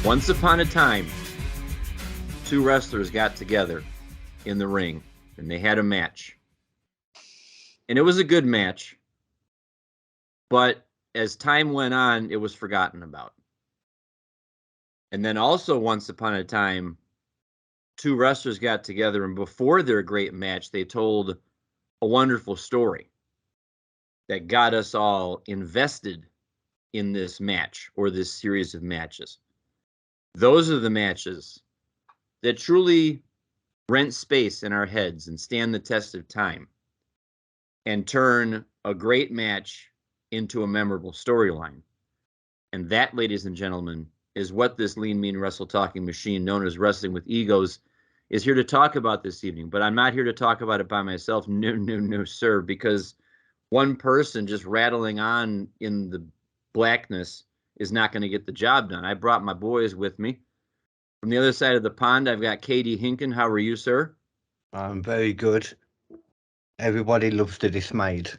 Once upon a time, two wrestlers got together in the ring and they had a match. And it was a good match. But as time went on, it was forgotten about. And then also once upon a time, two wrestlers got together, and before their great match, they told a wonderful story that got us all invested in this match or this series of matches. Those are the matches that truly rent space in our heads and stand the test of time and turn a great match into a memorable storyline. And that, ladies and gentlemen, is what this lean, mean, wrestle talking machine known as Wrestling with Egos is here to talk about this evening. But I'm not here to talk about it by myself. No, sir, because one person just rattling on in the blackness is not going to get the job done. I brought my boys with me. From the other side of the pond, I've got Katie Hinken. How are you, sir? I'm very good. Everybody loves the dismayed.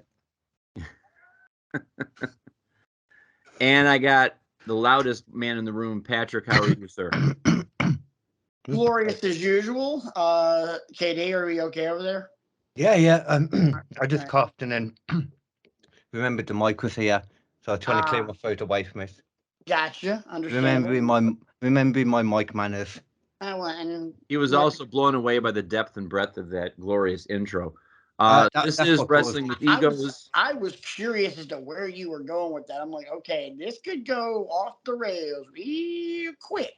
And I got the loudest man in the room, Patrick. How are you, sir? Glorious as usual. KD, are we okay over there? Yeah. I just coughed and then remembered the mic was here, so I was trying to clear my throat away from it. Gotcha. Understandable. Remembering my mic manners. He was also blown away by the depth and breadth of that glorious intro. This is Wrestling with Egos. I was curious as to where you were going with that. I'm like, okay, this could go off the rails real quick.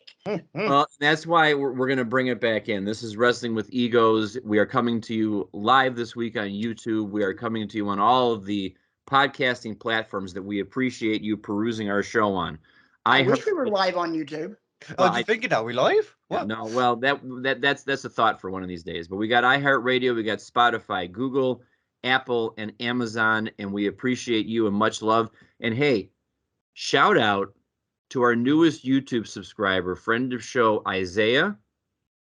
Well, that's why we're going to bring it back in. This is Wrestling with Egos. We are coming to you live this week on YouTube. We are coming to you on all of the podcasting platforms that we appreciate you perusing our show on. I wish we were live on YouTube. Well, I was thinking, are we live? What? Yeah, no, well, that's a thought for one of these days. But we got iHeartRadio, we got Spotify, Google, Apple, and Amazon, and we appreciate you and much love. And hey, shout out to our newest YouTube subscriber, friend of show, Isaiah.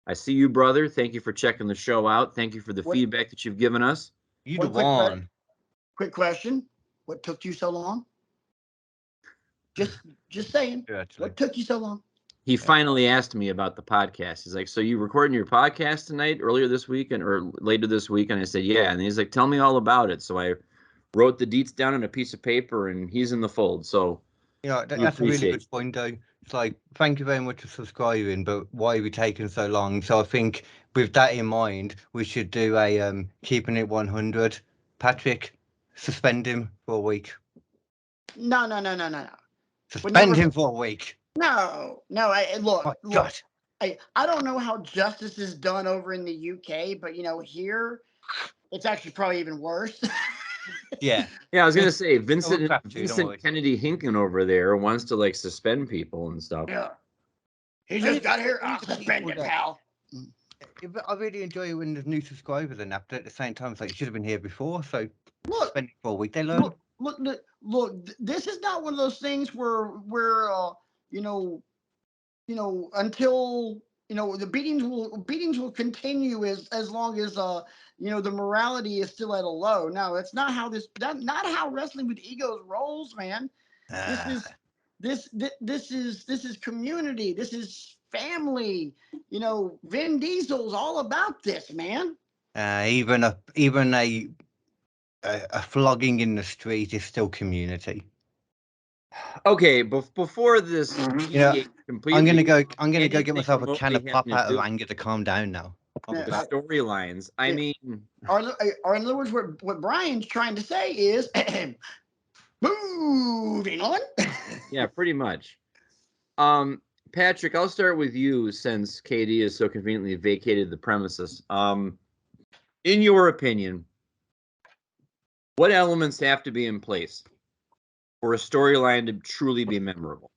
I see you, brother. Thank you for checking the show out. Thank you for the feedback that you've given us. You the one. Quick question. What took you so long? Just saying. Yeah, what took you so long? He finally asked me about the podcast. He's like, so you recording your podcast tonight, earlier this week or later this week? And I said, yeah. And he's like, tell me all about it. So I wrote the deets down on a piece of paper, and he's in the fold. So that's a really good point, though. It's like, thank you very much for subscribing, but why are we taking so long? So I think with that in mind, we should do a keeping it 100. Patrick, suspend him for a week. No. Suspend him for a week. No. Look. I don't know how justice is done over in the UK, but here it's actually probably even worse. Yeah, I was gonna say Vincent Kennedy Hinken over there wants to suspend people and stuff. Yeah, he just got here. I'll suspend you, pal. I really enjoy when there's new subscribers and that, but at the same time, it's like you should have been here before. So spend it for a week. They learn. Look. This is not one of those things where until the beatings will continue as long as the morality is still at a low. No, it's not how not how Wrestling with Egos rolls, man. This is community. This is family. Vin Diesel's all about this, man. Even a flogging in the street is still community. Okay, before this, I'm gonna go get myself a can of pop out of anger to calm down now. The storylines. I mean, or in other words, what Brian's trying to say is, moving on. Yeah, pretty much. Patrick, I'll start with you since KD has so conveniently vacated the premises. In your opinion, what elements have to be in place for a storyline to truly be memorable?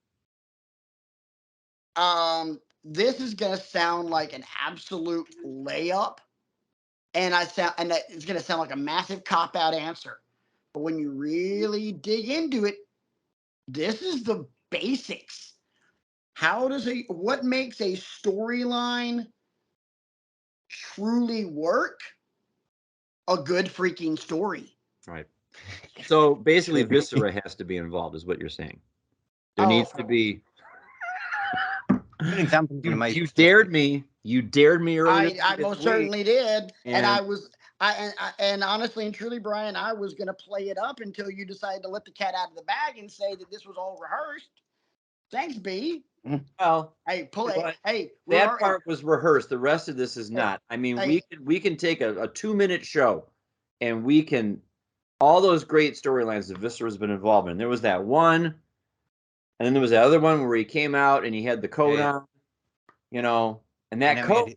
This is gonna sound like an absolute layup, and it's gonna sound like a massive cop-out answer. But when you really dig into it, this is the basics. What makes a storyline truly work? A good freaking story. Right. So basically, viscera has to be involved, is what you're saying. There needs to be. An example of an You amazing dared me. You dared me earlier. I this most week. certainly did, and And and honestly and truly, Brian, I was going to play it up until you decided to let the cat out of the bag and say that this was all rehearsed. Thanks, B. well, Hey, pull it. but Hey, that part was rehearsed. The rest of this is not. I mean, we can take a 2-minute show, and we can all those great storylines that Viscera's been involved in. There was that one, and then there was that other one where he came out and he had the coat on, you know, and that coat.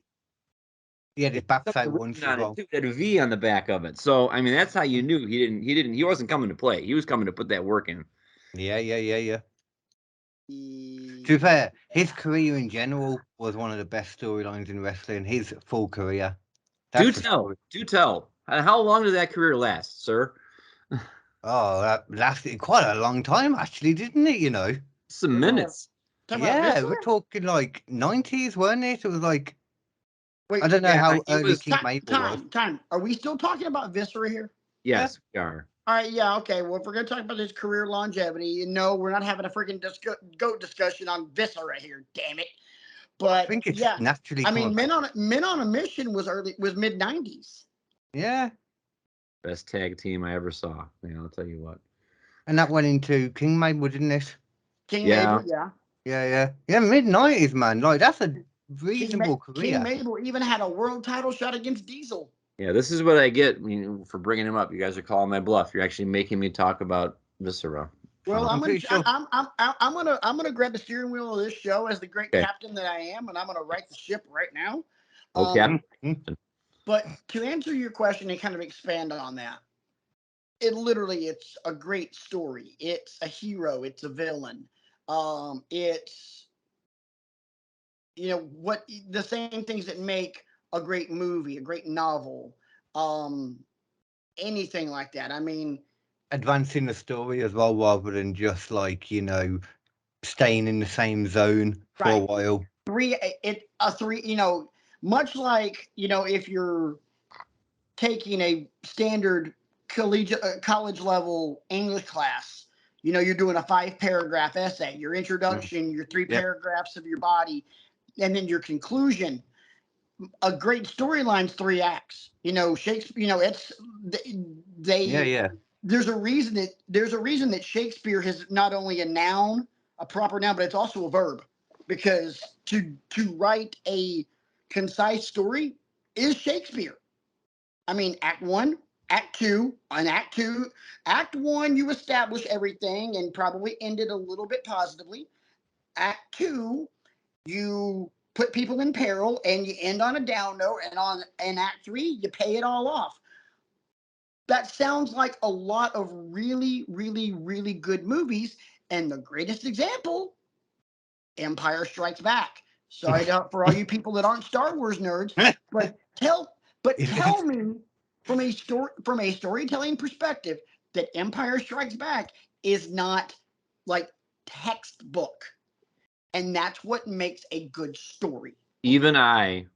He had his backside once as well. It had a V on the back of it. So I mean, that's how you knew he wasn't coming to play. He was coming to put that work in. Yeah. To be fair, his career in general was one of the best storylines in wrestling. His full career. Do tell. How long did that career last, sir? Oh, that lasted quite a long time, actually, didn't it? You know, some minutes. Yeah, we're talking like 90s, weren't it? It was like, wait, I don't know how early King Mabel was. Time. Are we still talking about Viscera here? Yes, we are. All right, yeah, okay. Well, if we're going to talk about his career longevity, no, we're not having a freaking goat discussion on Viscera here, damn it. But I think it's naturally. I mean, Men on a Mission was mid 90s. Yeah. Best tag team I ever saw. Yeah, I'll tell you what. And that went into King Mabel, didn't it? Mabel, yeah. Yeah, mid 90s, man. Like, that's a reasonable career. King Mabel even had a world title shot against Diesel. Yeah, this is what I get for bringing him up. You guys are calling my bluff. You're actually making me talk about Viscera. Well, I'm gonna grab the steering wheel of this show as the great captain that I am, and I'm gonna right the ship right now. Okay. But to answer your question and kind of expand on that, it's a great story. It's a hero. It's a villain. It's what the same things that make a great movie, a great novel, anything like that. I mean, advancing the story as well, rather than just like staying in the same zone for a while. Much like if you're taking a standard college level English class, you're doing a 5-paragraph essay, your introduction, your 3 paragraphs of your body, and then your conclusion. A great storyline's 3 acts. Shakespeare. It's they. There's a reason that Shakespeare has not only a proper noun, but it's also a verb, because to write a concise story is Shakespeare. I mean, Act 1, Act 2, Act 1, you establish everything and probably end it a little bit positively. Act 2, you put people in peril and you end on a down note, and in Act 3, you pay it all off. That sounds like a lot of really, really, really good movies, and the greatest example, Empire Strikes Back. Sorry for all you people that aren't Star Wars nerds, but tell me from a storytelling perspective that Empire Strikes Back is not like textbook, and that's what makes a good story. Even I,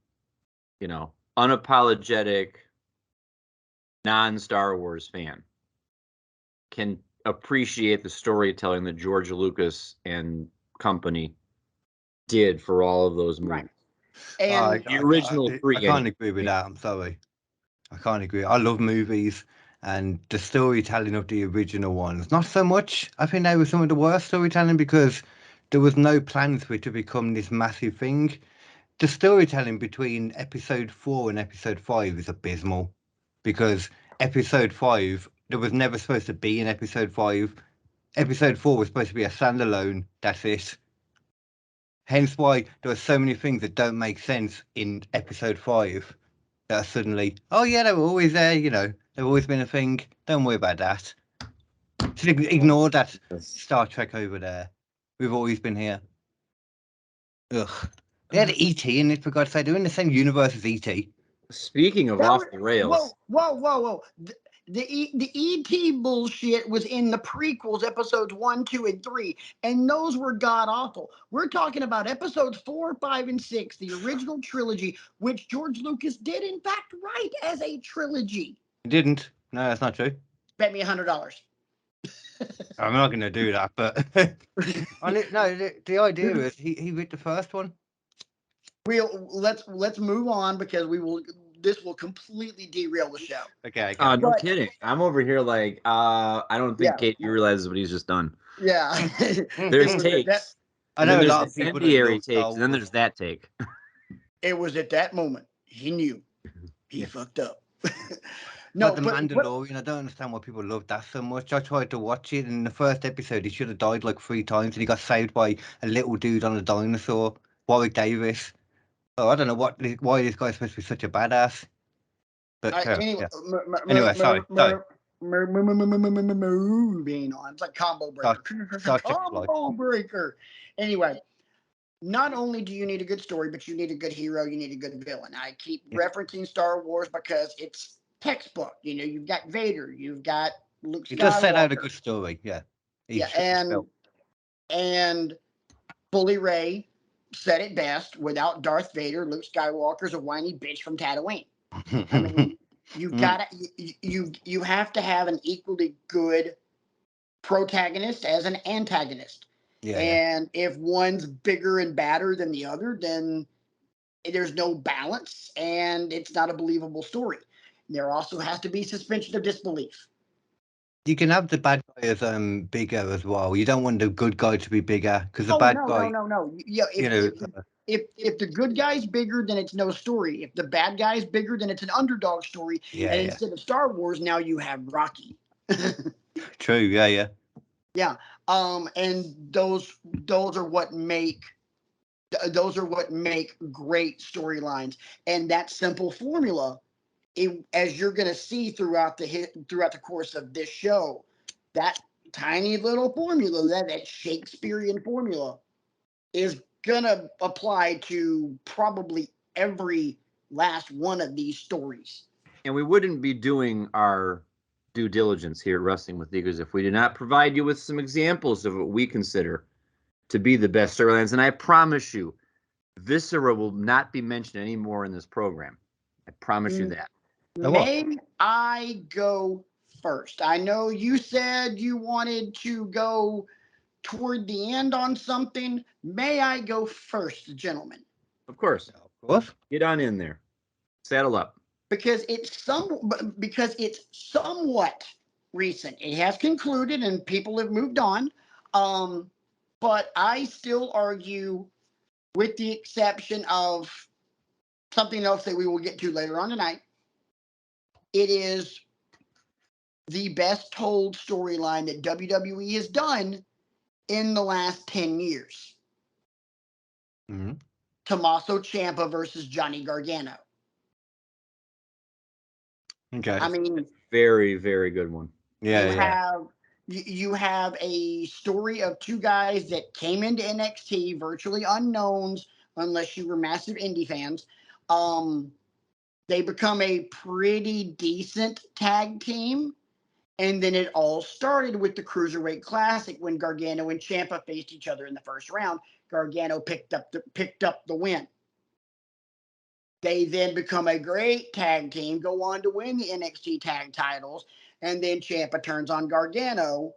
unapologetic non-Star Wars fan, can appreciate the storytelling that George Lucas and company did for all of those movies. Right. And the original 3. I can't agree with that. I'm sorry. I can't agree. I love movies, and the storytelling of the original ones, not so much. I think they were some of the worst storytelling because there was no plans for it to become this massive thing. The storytelling between episode 4 and episode 5 is abysmal, because episode 5, there was never supposed to be an episode 5. Episode 4 was supposed to be a standalone. That's it. Hence why there are so many things that don't make sense in episode 5 that are suddenly, oh yeah, they were always there, they've always been a thing. Don't worry about that. Just ignore that Star Trek over there. We've always been here. Ugh. They had E.T. in it, for God's sake. They're in the same universe as E.T. Speaking of off the rails. Whoa. The E.T. bullshit was in the prequels, episodes 1, 2, and 3, and those were god-awful. We're talking about episodes 4, 5, and 6, the original trilogy, which George Lucas did, in fact, write as a trilogy. He didn't. No, that's not true. Bet me $100. I'm not going to do that, but... no, the idea is he wrote the first one. let's move on because this will completely derail the show. Okay. No kidding. I'm over here like, I don't think Kate realizes what he's just done. Yeah. There's takes. I know and then a lot there's of people incendiary that takes, and then there's that take. It was at that moment he knew he fucked up. No, but the Mandalorian, I don't understand why people love that so much. I tried to watch it, and in the first episode, he should have died like 3 times, and he got saved by a little dude on a dinosaur, Warwick Davis. Oh, I don't know why this guy's supposed to be such a badass. But anyway, sorry. Moving on. It's like combo breaker. Combo breaker. Anyway, not only do you need a good story, but you need a good hero. You need a good villain. I keep referencing Star Wars because it's textbook. You know, you've got Vader, you've got Luke Skywalker. It does set out a good story, yeah. And Bully Ray said it best: without Darth Vader, Luke Skywalker's a whiny bitch from Tatooine. I mean, you have to have an equally good protagonist as an antagonist. And if one's bigger and badder than the other, then there's no balance and it's not a believable story. There also has to be suspension of disbelief. You can have the bad guy as bigger as well. You don't want the good guy to be bigger because the bad guy. No. Yeah, if the good guy's bigger, then it's no story. If the bad guy's bigger, then it's an underdog story. Instead of Star Wars, now you have Rocky. True. Yeah. Yeah. And those are what make great storylines. And that simple formula, as you're going to see throughout the course of this show, that tiny little formula, that Shakespearean formula, is going to apply to probably every last one of these stories. And we wouldn't be doing our due diligence here at Wrestling with Eagles if we did not provide you with some examples of what we consider to be the best storylines. And I promise you, Viscera will not be mentioned anymore in this program. I promise you that. May I go first? I know you said you wanted to go toward the end on something. May I go first, gentlemen? Of course. Get on in there. Saddle up. Because it's somewhat recent. It has concluded and people have moved on. But I still argue, with the exception of something else that we will get to later on tonight, it is the best told storyline that WWE has done in the last 10 years. Tommaso Ciampa versus Johnny Gargano. Okay. I mean, very, very good one. You have a story of two guys that came into NXT virtually unknowns, unless you were massive indie fans. They become a pretty decent tag team. And then it all started with the Cruiserweight Classic when Gargano and Ciampa faced each other in the first round. Gargano picked up the win. They then become a great tag team, go on to win the NXT tag titles, and then Ciampa turns on Gargano,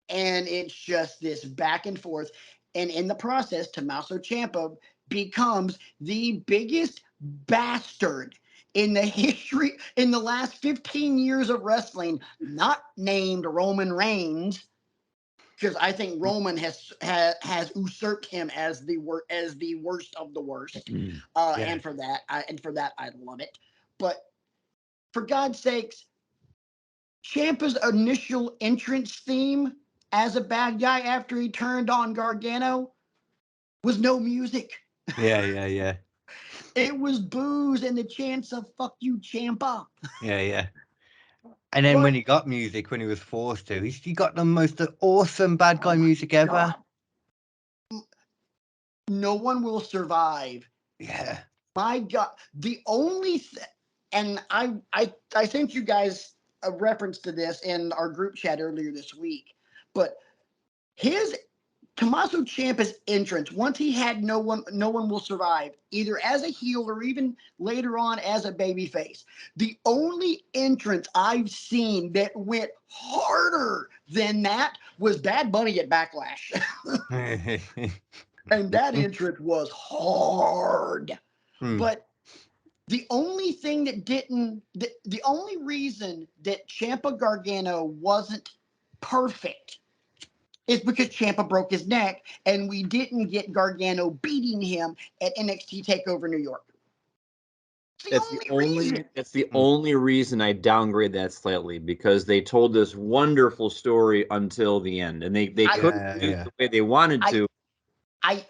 and it's just this back and forth. And in the process, Tommaso Ciampa becomes the biggest bastard in the last 15 years of wrestling, not named Roman Reigns, because I think Roman has usurped him as the worst of the worst. And for that I love it. But for God's sakes, Ciampa's initial entrance theme as a bad guy after he turned on Gargano was no music. Yeah. It was booze and the chants of "fuck you, Ciampa." Yeah. And then when he got music, when he was forced to, he got the most awesome bad guy music ever. God. No One Will Survive. Yeah. My God, the only and I sent you guys a reference to this in our group chat earlier this week, but his Tommaso Ciampa's entrance, once he had no one Will Survive, either as a heel or even later on as a babyface. The only entrance I've seen that went harder than that was Bad Bunny at Backlash. And that entrance was hard. But the only thing that didn't, the only reason that Ciampa Gargano wasn't perfect is because Ciampa broke his neck and we didn't get Gargano beating him at NXT TakeOver New York. That's the only reason I downgrade that slightly, because they told this wonderful story until the end, and they couldn't do it the way they wanted to. I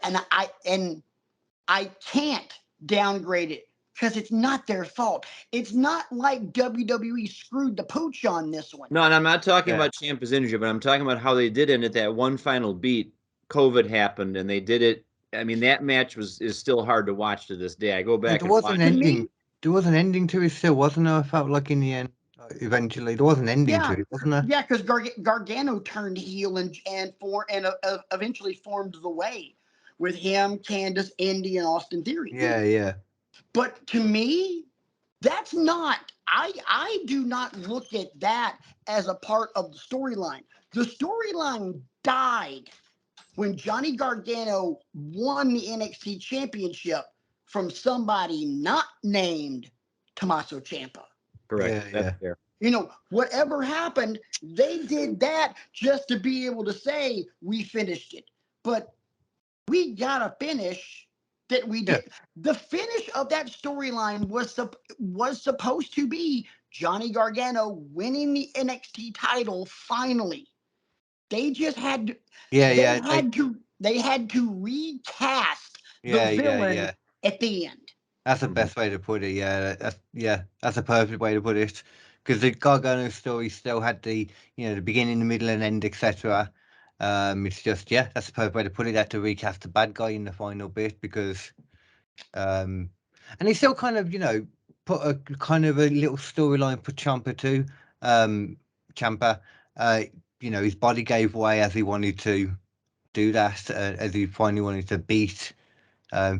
can't downgrade it because it's not their fault. It's not like WWE screwed the pooch on this one. No, and I'm not talking about Ciampa's injury, but I'm talking about how they did it at that one final beat. COVID happened, and they did it. I mean, that match is still hard to watch to this day. I go back. There was an ending. There was an ending to it still, wasn't there? I felt like in the end, eventually, there was an ending to it, wasn't there? Yeah, because Gargano turned heel and eventually formed the Way with him, Candice, Indy, and Austin Theory. Yeah. But to me, that's not. I do not look at that as a part of the storyline. The storyline died when Johnny Gargano won the NXT Championship from somebody not named Tommaso Ciampa. Correct. That's fair. You know, whatever happened, they did that just to be able to say we finished it. But we got a finish that we did. The finish of that storyline was supposed to be Johnny Gargano winning the NXT title finally. They just had to. They had to recast the villain at the end. That's the best way to put it. That's a perfect way to put it. Because the Gargano story still had the beginning, the middle, and end, etc. It's just that's the perfect way to put it. They had to recast the bad guy in the final bit because, and he still kind of put a kind of a little storyline for Ciampa too. Ciampa, his body gave way as he wanted to do that, as he finally wanted to beat.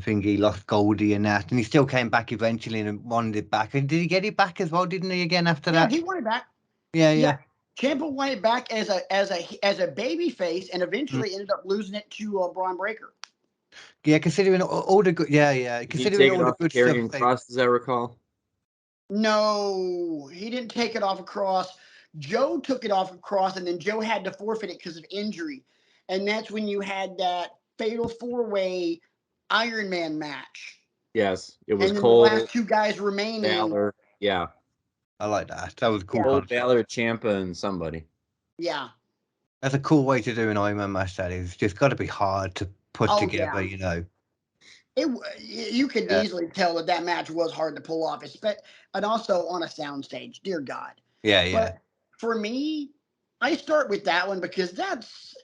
Think he lost Goldie and that, and he still came back eventually and wanted it back. And did he get it back as well? Didn't he again after that? Yeah, he won it back. Yeah. Ciampa won it back as a baby face, and eventually ended up losing it to Braun Breaker. Yeah, considering all the good. Yeah. Considering all the good stuff. Cross, as I recall. No, he didn't take it off a cross. Joe took it off a cross, and then Joe had to forfeit it because of injury, and that's when you had that fatal 4-way Iron Man match. Yes, it was and Cole. The last two guys remaining. Balor. Yeah, I like that. That was cool. Cole, Balor, Ciampa, and somebody. Yeah, that's a cool way to do an Iron Man match. That is just got to be hard to put together. You could easily tell that match was hard to pull off, and also on a soundstage. Dear God. Yeah. But for me, I start with that one because that's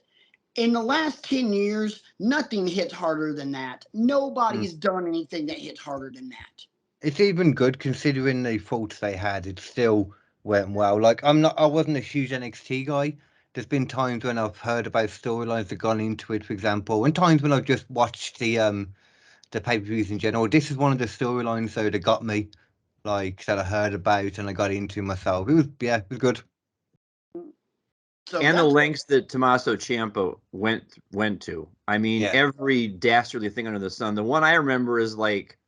in the last 10 years, nothing hits harder than that. Nobody's done anything that hits harder than that. It's even good considering the faults they had. It still went well. Like I wasn't a huge NXT guy. There's been times when I've heard about storylines that gone into it, for example, and times when I've just watched the pay-per-views in general. This is one of the storylines though that got me, like that I heard about and I got into myself. It was good. So and the lengths that Tommaso Ciampa went to. I mean, every dastardly thing under the sun. The one I remember is like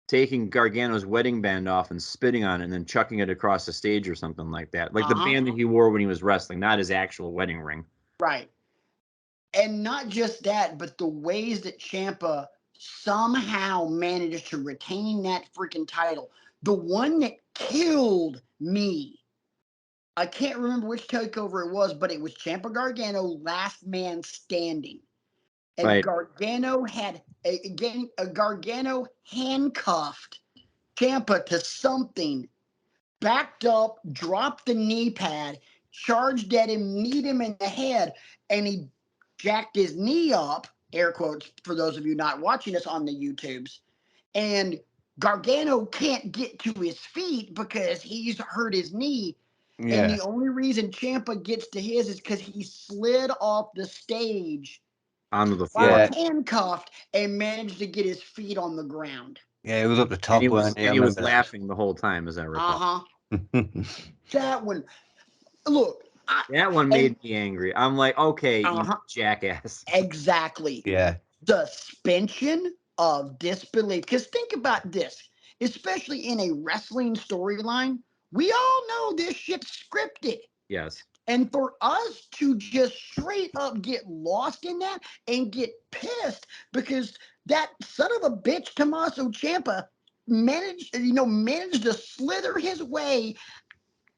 taking Gargano's wedding band off and spitting on it and then chucking it across the stage or something like that. Like the band that he wore when he was wrestling, not his actual wedding ring. Right. And not just that, but the ways that Ciampa somehow managed to retain that freaking title. The one that killed me. I can't remember which takeover it was, but it was Ciampa Gargano, last man standing. And Gargano had Gargano handcuffed Ciampa to something, backed up, dropped the knee pad, charged at him, kneed him in the head, and he jacked his knee up, air quotes for those of you not watching us on the YouTubes, and Gargano can't get to his feet because he's hurt his knee. Yeah. And the only reason Ciampa gets to his is because he slid off the stage onto the floor, handcuffed, and managed to get his feet on the ground. Yeah, it was up the top. And he was laughing the whole time, as I recall. That one, look. That one made me angry. I'm like, okay, you jackass. Exactly. Yeah. suspension of disbelief. Because think about this, especially in a wrestling storyline, we all know this shit's scripted. Yes. And for us to just straight up get lost in that and get pissed because that son of a bitch Tommaso Ciampa managed to slither his way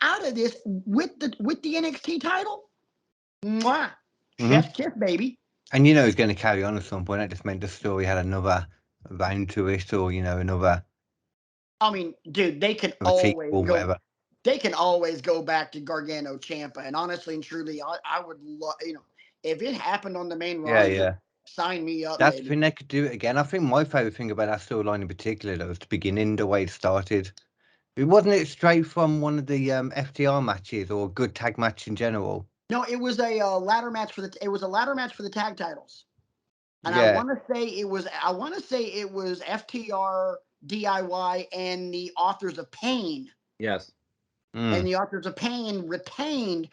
out of this with the NXT title. Mwah. Chef's kiss, baby. And he's going to carry on at some point. That just meant the story had another round to it, or another. I mean, dude, they can always go. Whatever. They can always go back to Gargano Ciampa, and honestly and truly, I would love, if it happened on the main roster, Yeah. sign me up. That's baby. the thing, they could do it again. I think my favourite thing about that storyline in particular, though, was the beginning, the way it started. It wasn't it straight from one of the FTR matches or a good tag match in general. No, it was a ladder match for the tag titles. And Yeah. I want to say it was FTR, DIY, and the Authors of Pain. Yes. And the Authors of Pain retained,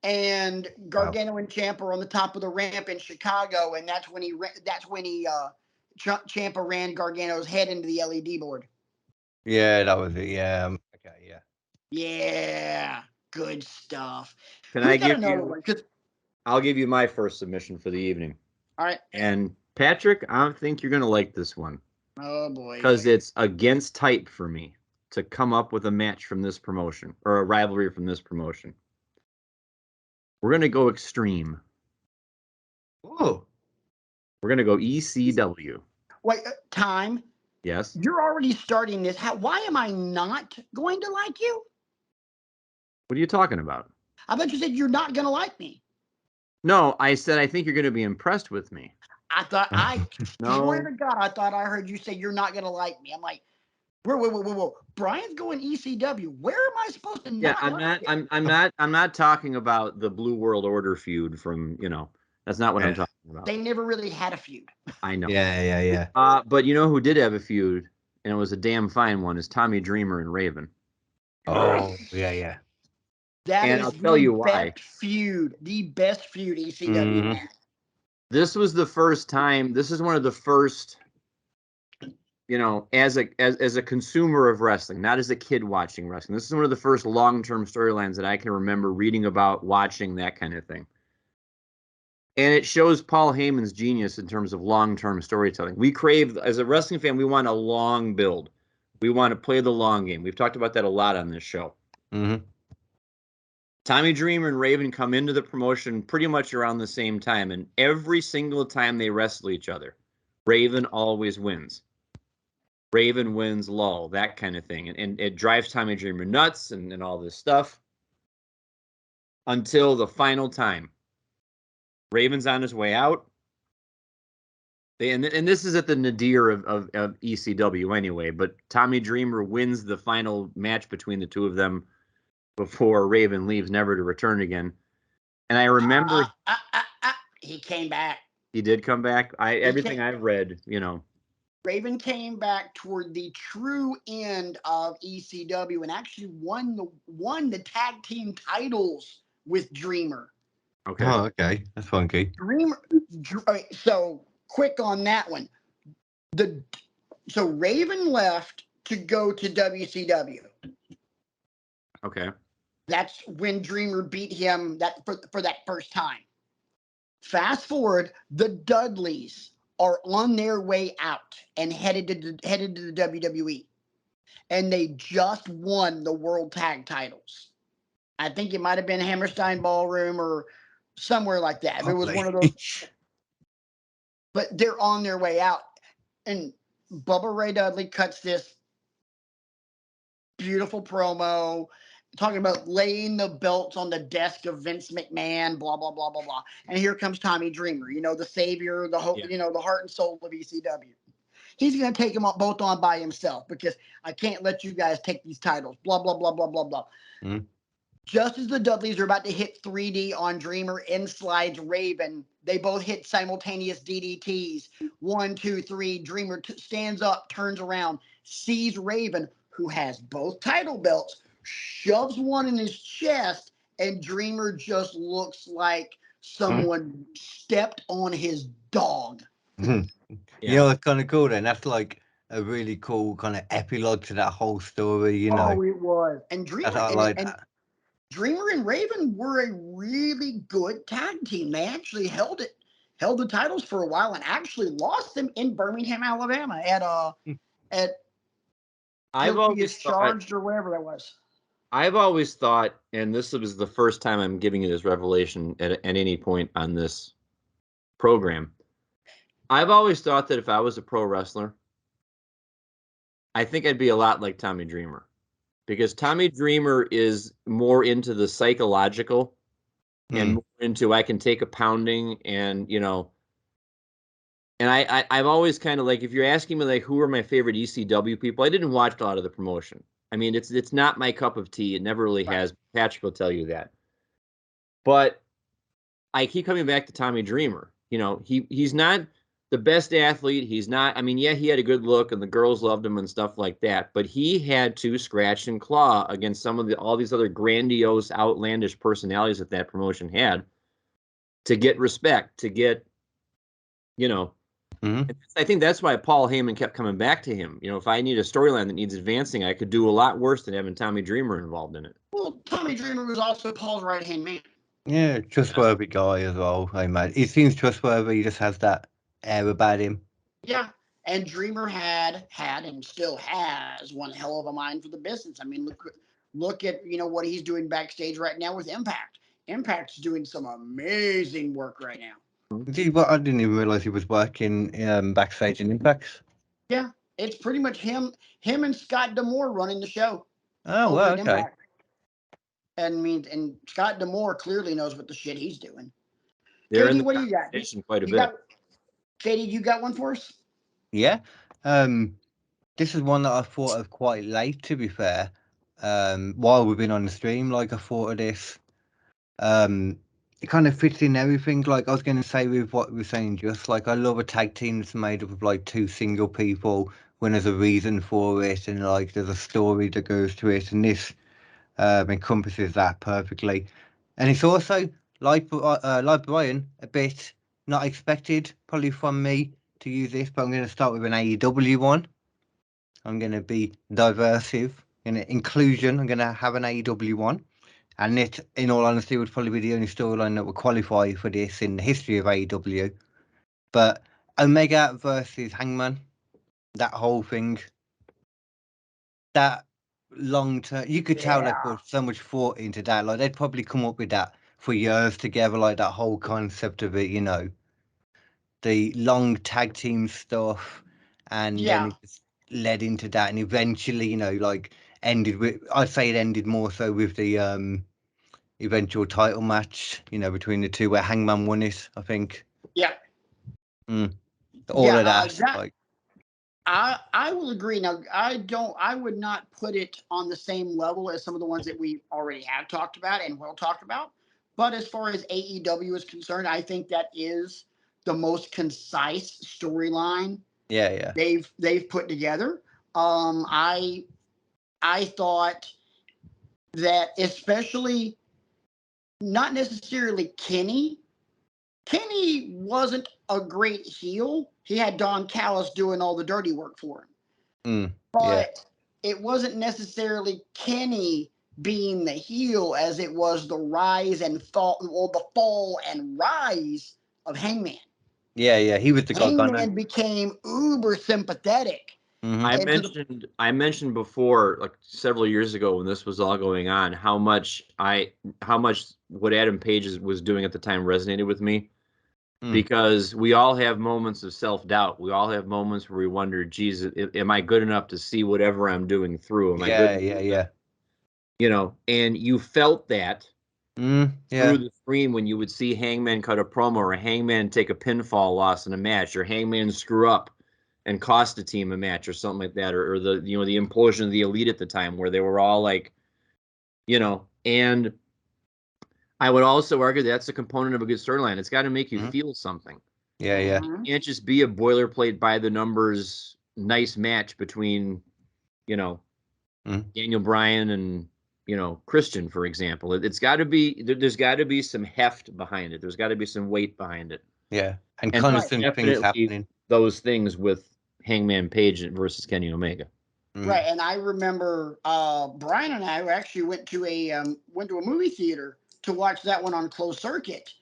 and Gargano and Ciampa are on the top of the ramp in Chicago, and that's when Ciampa ran Gargano's head into the LED board. Yeah, that was it. Yeah. Okay. Yeah. Yeah, good stuff. Can I give you? I'll give you my first submission for the evening. All right. And Patrick, I don't think you're going to like this one. Oh, boy. Because it's against type for me to come up with a match from this promotion or a rivalry from this promotion. We're going to go extreme. Oh. We're going to go ECW. Wait, time. Yes. You're already starting this. Why am I not going to like you? What are you talking about? I thought you said you're not going to like me. No, I said I think you're going to be impressed with me. I swear to God, I thought I heard you say you're not going to like me. I'm like, whoa. Brian's going ECW. Where am I supposed to not like it? I'm not talking about the Blue World Order feud from, that's not what I'm talking about. They never really had a feud. I know. Yeah. But you know who did have a feud, and it was a damn fine one, is Tommy Dreamer and Raven. Oh, yeah. I'll tell you why. The best feud ECW had. This was the first time. This is one of the first, as a consumer of wrestling, not as a kid watching wrestling. This is one of the first long-term storylines that I can remember reading about, watching, that kind of thing. And it shows Paul Heyman's genius in terms of long-term storytelling. We crave, as a wrestling fan, we want a long build. We want to play the long game. We've talked about that a lot on this show. Mm-hmm. Tommy Dreamer and Raven come into the promotion pretty much around the same time, and every single time they wrestle each other, Raven always wins. Raven wins, lull, that kind of thing. And it drives Tommy Dreamer nuts and all this stuff until the final time. Raven's on his way out. And this is at the nadir of ECW anyway, but Tommy Dreamer wins the final match between the two of them before Raven leaves, never to return again. And I remember he came back. He did come back. Everything I've read, Raven came back toward the true end of ECW and actually won the tag team titles with Dreamer. Okay. Oh, okay. That's funky. Dreamer. So quick on that one. So Raven left to go to WCW. Okay. That's when Dreamer beat him for that first time. Fast forward, the Dudleys are on their way out and headed to the WWE. And they just won the World Tag Titles. I think it might have been Hammerstein Ballroom or somewhere like that. It was one of those. But they're on their way out. And Bubba Ray Dudley cuts this beautiful promo talking about laying the belts on the desk of Vince McMahon, blah, blah, blah, blah, blah. And here comes Tommy Dreamer, the savior, the hope, the heart and soul of ECW. He's going to take them both on by himself because I can't let you guys take these titles, blah, blah, blah, blah, blah, blah. Mm. Just as the Dudleys are about to hit 3D on Dreamer, in slides Raven. They both hit simultaneous DDTs. 1, 2, 3. Dreamer stands up, turns around, sees Raven, who has both title belts, shoves one in his chest, and Dreamer just looks like someone stepped on his dog. You know what's kind of cool then? That's like a really cool kind of epilogue to that whole story, you know. Oh, it was. And Dreamer I like and that. Dreamer and Raven were a really good tag team. They actually held the titles for a while, and actually lost them in Birmingham, Alabama, at I've Guilty always as thought, Charged or whatever that was. I've always thought, and this was the first time I'm giving you this revelation at any point on this program. I've always thought that if I was a pro wrestler, I think I'd be a lot like Tommy Dreamer, because Tommy Dreamer is more into the psychological and more into I can take a pounding, and and I've always kind of like, if you're asking me like who are my favorite ECW people, I didn't watch a lot of the promotion. I mean, it's not my cup of tea. It never really has. Patrick will tell you that. But I keep coming back to Tommy Dreamer. He's not the best athlete. He's not. I mean, yeah, he had a good look, and the girls loved him and stuff like that. But he had to scratch and claw against all these other grandiose, outlandish personalities that promotion had to get respect, to get, I think that's why Paul Heyman kept coming back to him. If I need a storyline that needs advancing, I could do a lot worse than having Tommy Dreamer involved in it. Well, Tommy Dreamer was also Paul's right-hand man. Yeah, trustworthy guy as well, I imagine. He seems trustworthy. He just has that air about him. Yeah, and Dreamer had and still has one hell of a mind for the business. I mean, look at what he's doing backstage right now with Impact. Impact's doing some amazing work right now. I didn't even realize he was working backstage in Impact. Yeah, it's pretty much him and Scott D'Amore running the show. Oh, well, okay. Impact. And Scott D'Amore clearly knows what the shit he's doing. They're Katie, in what do you got? Quite a bit. Katie, you got one for us? Yeah. This is one that I thought of quite late, to be fair. While we've been on the stream, like I thought of this. It kind of fits in everything. Like I was going to say with what we were saying, just like I love a tag team that's made up of like two single people when there's a reason for it and like there's a story that goes to it, and this encompasses that perfectly. And it's also like Brian, a bit not expected probably from me to use this, but I'm going to start with an AEW one. I'm going to be diversive, inclusion. I'm going to have an AEW one. And it, in all honesty, would probably be the only storyline that would qualify for this in the history of AEW. But Omega versus Hangman, that whole thing, that long term, you could tell they put so much thought into that. Like they'd probably come up with that for years together, like that whole concept of it, the long tag team stuff, and then it just led into that, and eventually, like ended with. I'd say it ended more so with the eventual title match, between the two where Hangman won it, I think. Yeah. All of that. I will agree. Now, I would not put it on the same level as some of the ones that we already have talked about and will talk about. But as far as AEW is concerned, I think that is the most concise storyline. Yeah. They've put together. I thought that, especially not necessarily Kenny. Kenny wasn't a great heel. He had Don Callis doing all the dirty work for him. But it wasn't necessarily Kenny being the heel as it was the rise and fall, or the fall and rise of Hangman. Yeah, he was the guy. Hangman became uber sympathetic. Mm-hmm. I mentioned before, like several years ago when this was all going on, how much what Adam Page was doing at the time resonated with me. Because we all have moments of self-doubt. We all have moments where we wonder, geez, am I good enough to see whatever I'm doing through? Am I good? Yeah. And you felt that through the screen when you would see Hangman cut a promo, or Hangman take a pinfall loss in a match, or Hangman screw up and cost a team a match or something like that, or the the implosion of the Elite at the time where they were all like, and I would also argue that's a component of a good storyline. It's got to make you feel something. Yeah. It can't just be a boilerplate by the numbers nice match between, Daniel Bryan and, Christian, for example. It's got to be, there's got to be some heft behind it. There's got to be some weight behind it. Yeah, and And constant things definitely happening. those things with Hangman Page versus Kenny Omega. Right, and I remember Brian and I actually went to a movie theater to watch that one on closed circuit.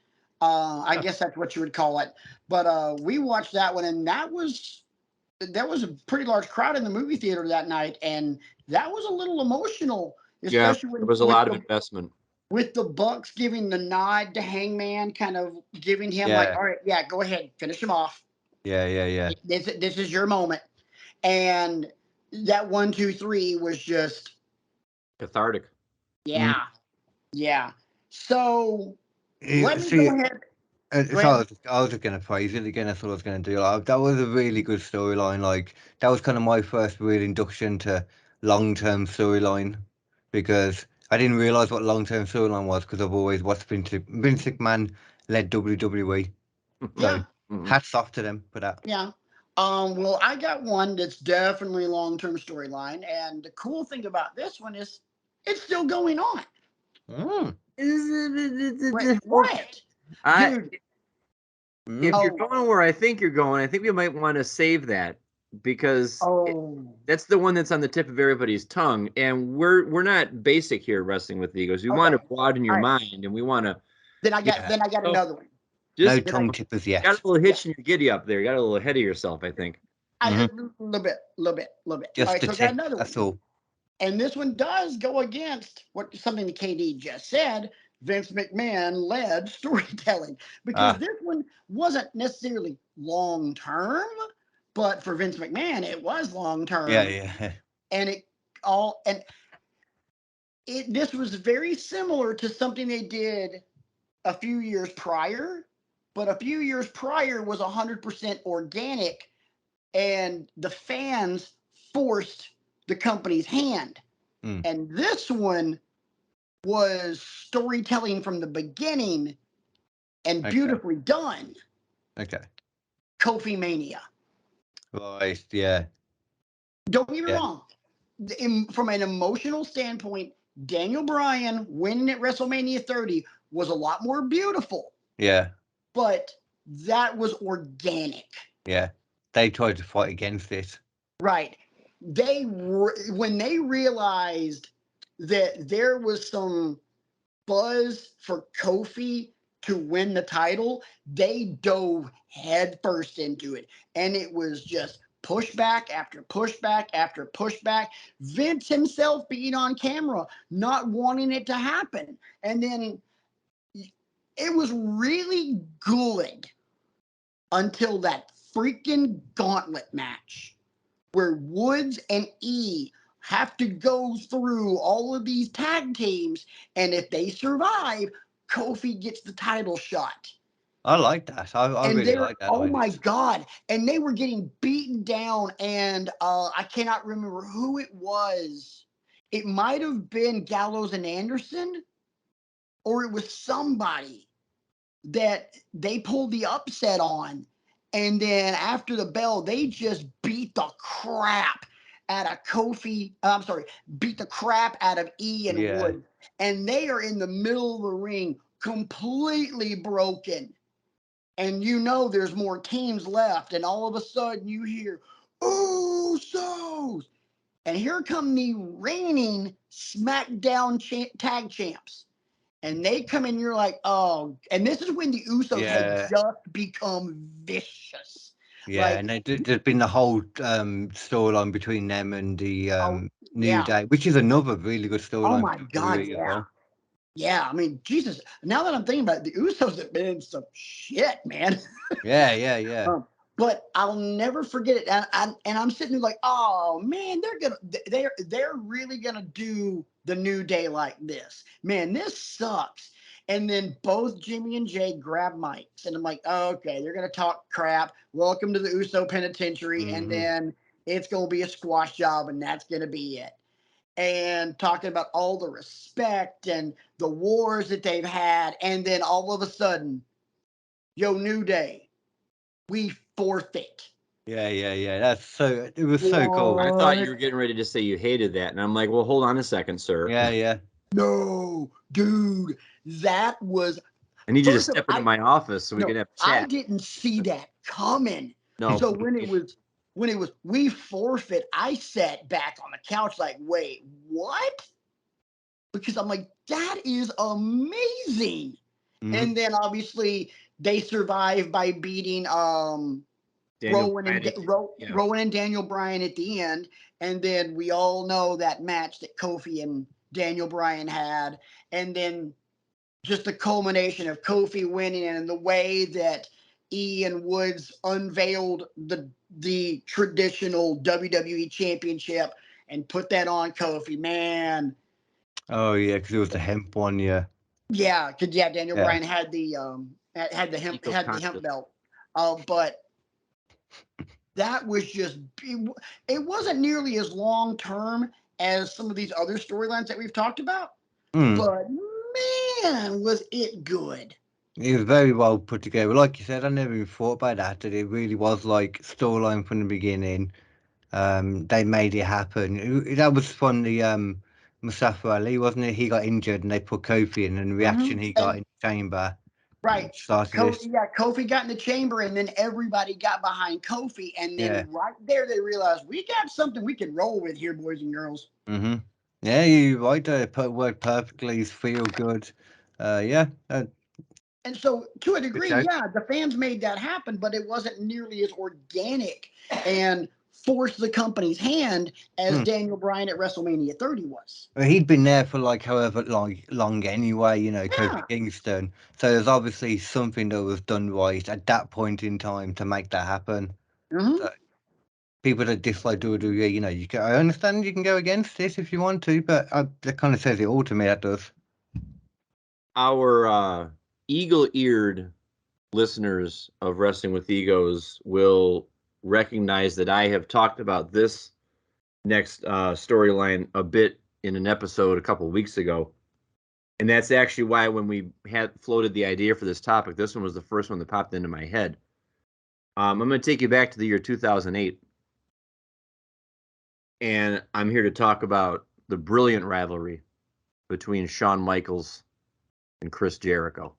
I guess that's what you would call it. But we watched that one, and there was a pretty large crowd in the movie theater that night, and that was a little emotional, especially there was a lot of investment. With the Bucks giving the nod to Hangman, kind of giving him like, all right, yeah, go ahead, finish him off. Yeah. This is your moment. And that 1, 2, 3 was just Cathartic. yeah. So let me go ahead. So I was just gonna praise it again. That's what I was gonna do. Like, that was a really good storyline. Like, that was kind of my first real induction to long-term storyline, because I didn't realize what long-term storyline was, because I've always watched Vince McMahon led WWE. So hats off to them for that. Yeah. Well, I got one that's definitely long-term storyline, and the cool thing about this one is it's still going on. What? Dude. If you're going where I think you're going, I think we might want to save that, because that's the one that's on the tip of everybody's tongue, and we're not basic here wrestling with egos. We want to broaden your mind, and we want to. Then I got another one. Just no tongue tippers yet. Got a little hitch in your giddy up there. You got a little ahead of yourself, I think. A little bit. Just all right, so I got another that's one. all. And this one does go against something that KD just said. Vince McMahon led storytelling, because this one wasn't necessarily long term, but for Vince McMahon it was long term. Yeah. And this was very similar to something they did a few years prior, but a few years prior was 100% organic, and the fans forced the company's hand. And this one was storytelling from the beginning and beautifully done. Kofi Mania. Right, yeah. Don't get me wrong. From an emotional standpoint, Daniel Bryan winning at WrestleMania 30 was a lot more beautiful. Yeah. But that was organic. Yeah. They tried to fight against it. Right. When they realized that there was some buzz for Kofi to win the title, they dove headfirst into it. And it was just pushback after pushback after pushback. Vince himself being on camera, not wanting it to happen. And then it was really good until that freaking gauntlet match where Woods and E have to go through all of these tag teams, and if they survive, Kofi gets the title shot. I like that. I really like that. Oh my God. And they were getting beaten down, and I cannot remember who it was. It might have been Gallows and Anderson, or it was somebody that they pulled the upset on. And then after the bell, they just beat the crap out of Kofi. Beat the crap out of E and Wood. And they are in the middle of the ring, completely broken. And there's more teams left. And all of a sudden you hear, Usos. And here come the reigning SmackDown tag champs. And they come in, you're like, oh, and this is when the Usos had just become vicious. Yeah, and there's been the whole storyline between them and the New Day, which is another really good storyline. Oh my God, yeah. Well. Yeah, I mean, Jesus, now that I'm thinking about it, the Usos have been in some shit, man. Yeah. But I'll never forget it. And I'm sitting there like, oh man, they're really gonna do the New Day like this. Man, this sucks. And then both Jimmy and Jay grab mics, and I'm like, oh, okay, they're gonna talk crap. Welcome to the Uso Penitentiary, and then it's gonna be a squash job, and that's gonna be it. And talking about all the respect and the wars that they've had, and then all of a sudden, New Day, we forfeit. Yeah. It was so cool. I thought you were getting ready to say you hated that, and I'm like, well, hold on a second, sir. Yeah. No, dude, that was. I need you to step into my office so we can have a chat. I didn't see that coming. No. So when it was we forfeit, I sat back on the couch like, wait, what? Because I'm like, that is amazing. Mhm. And then obviously they survive by beating Rowan and Daniel Bryan at the end. And then we all know that match that Kofi and Daniel Bryan had. And then just the culmination of Kofi winning and the way that Ian Woods unveiled the traditional WWE Championship and put that on Kofi, man. Oh yeah, because it was the hemp one, yeah. Yeah, because Daniel Bryan had the hemp belt, but that was just it wasn't nearly as long term as some of these other storylines that we've talked about, but man, was it good. It was very well put together. Like you said, I never even thought about that it really was like storyline from the beginning. They made it happen. That was from the Mustafa Ali, wasn't it? He got injured and they put Kofi in, and the reaction he got in the chamber. Right. Started Kofi got in the chamber, and then everybody got behind Kofi, and then right there they realized we got something we can roll with here, boys and girls. Mm-hmm. Yeah, you're right there. Worked perfectly. Feel good. Yeah. And so, to a degree, yeah, the fans made that happen, but it wasn't nearly as organic and forced the company's hand as Daniel Bryan at WrestleMania 30 was. Well, he'd been there for like however long anyway, you know, Kofi Kingston. So there's obviously something that was done right at that point in time to make that happen. So people that dislike WWE, you know, I understand you can go against this if you want to, but that kind of says it all to me. That does. Our eagle-eared listeners of Wrestling with Egos will recognize that I have talked about this next storyline a bit in an episode a couple of weeks ago. And that's actually why when we had floated the idea for this topic, this one was the first one that popped into my head. I'm going to take you back to the year 2008. And I'm here to talk about the brilliant rivalry between Shawn Michaels and Chris Jericho.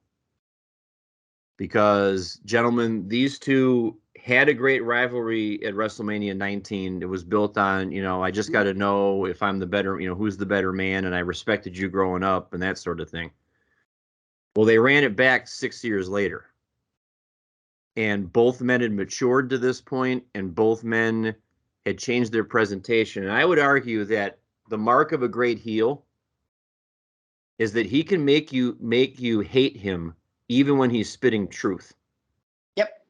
Because, gentlemen, these two had a great rivalry at WrestleMania 19. It was built on, you know, I just got to know if I'm the better, you know, who's the better man, and I respected you growing up and that sort of thing. Well, they ran it back 6 years later. And both men had matured to this point, and both men had changed their presentation. And I would argue that the mark of a great heel is that he can make you hate him even when he's spitting truth. Yep.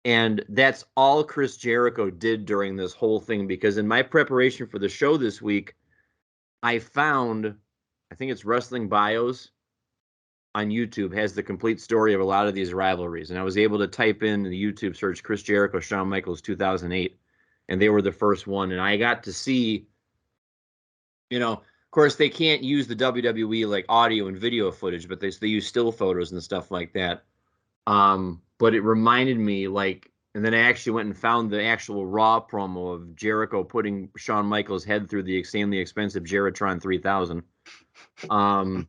And that's all Chris Jericho did during this whole thing, because in my preparation for the show this week, I found, I think it's Wrestling Bios on YouTube has the complete story of a lot of these rivalries. And I was able to type in the YouTube search Chris Jericho, Shawn Michaels 2008, and they were the first one. And I got to see, you know, of course, they can't use the WWE like audio and video footage, but they use still photos and stuff like that. But it reminded me, like, and then I actually went and found the actual Raw promo of Jericho putting Shawn Michaels' head through the extremely expensive Jeritron 3000. Because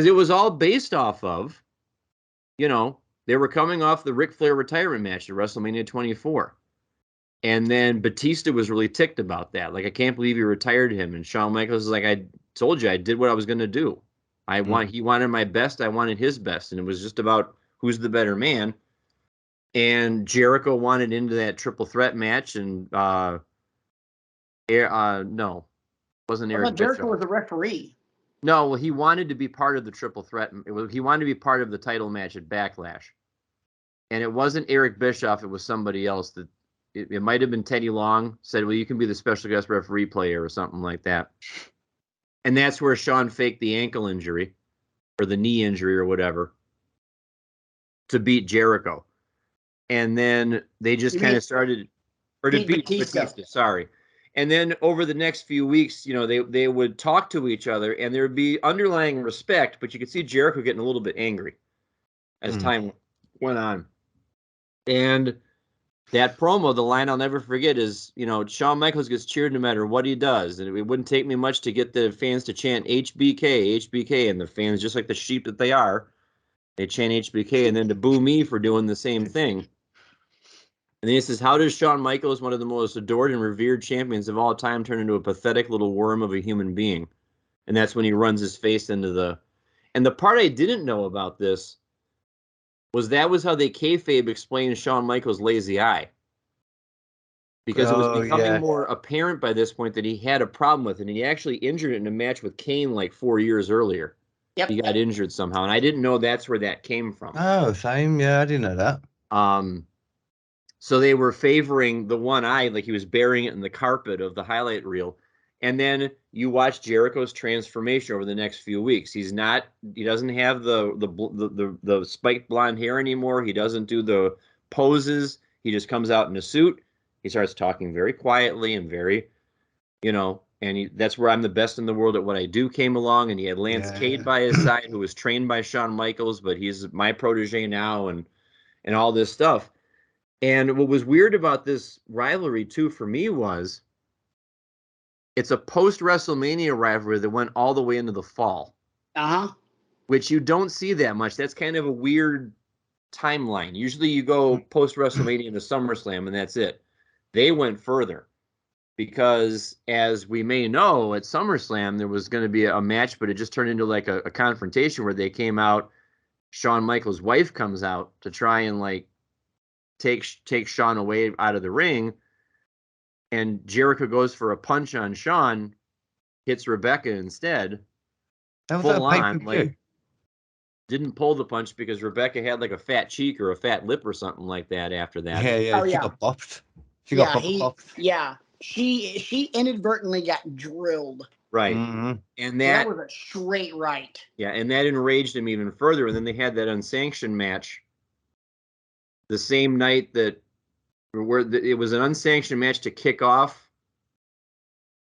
it was all based off of, you know, they were coming off the Ric Flair retirement match at WrestleMania 24. And then Batista was really ticked about that. Like, I can't believe you retired him. And Shawn Michaels is like, I told you I did what I was going to do. He wanted my best. I wanted his best. And it was just about who's the better man. And Jericho wanted into that triple threat match. And no, it wasn't Eric Jericho Bischoff. was a referee. No, well, he wanted to be part of the triple threat. He wanted to be part of the title match at Backlash. And it wasn't Eric Bischoff. It was somebody else. That it might have been Teddy Long. Said, well, you can be the special guest referee player or something like that. And that's where Shawn faked the ankle injury or the knee injury or whatever to beat Jericho. And then they just kind of started, or to beat Batista, sorry. And then over the next few weeks, you know, they would talk to each other, and there would be underlying respect, but you could see Jericho getting a little bit angry as time went on. And that promo, the line I'll never forget is, you know, Shawn Michaels gets cheered no matter what he does. And it wouldn't take me much to get the fans to chant HBK, HBK, and the fans, just like the sheep that they are, They chant HBK, and then to boo me for doing the same thing. And then he says, how does Shawn Michaels, one of the most adored and revered champions of all time, turn into a pathetic little worm of a human being? And that's when he runs his face into the... And the part I didn't know about this was that was how they kayfabe explained Shawn Michaels' lazy eye. Because it was becoming more apparent by this point that he had a problem with it. And he actually injured it in a match with Kane like 4 years earlier. Yep. He got injured somehow. And I didn't know that's where that came from. Oh, same. Yeah, I didn't know that. So they were favoring the one eye, like he was burying it in the carpet of the highlight reel. And then you watch Jericho's transformation over the next few weeks. He doesn't have the spiked blonde hair anymore. He doesn't do the poses. He just comes out in a suit. He starts talking very quietly and very, and that's where I'm the best in the world at what I do came along. And he had Lance Cade by his side, who was trained by Shawn Michaels, but he's my protege now, and all this stuff. And what was weird about this rivalry, too, for me was it's a post-WrestleMania rivalry that went all the way into the fall. Uh-huh. Which you don't see that much. That's kind of a weird timeline. Usually you go post-WrestleMania into SummerSlam, and that's it. They went further because, as we may know, at SummerSlam, there was going to be a match, but it just turned into like a confrontation where they came out. Shawn Michaels' wife comes out to try and like take Shawn away out of the ring, and Jericho goes for a punch on Shawn, hits Rebecca instead. That was full on, like, didn't pull the punch because Rebecca had like a fat cheek or a fat lip or something like that after that. Yeah, she got bopped. She got bopped. Yeah, she inadvertently got drilled. Right. Mm-hmm. And that was a straight right. Yeah, and that enraged him even further. And then they had that unsanctioned match the same night it was an unsanctioned match to kick off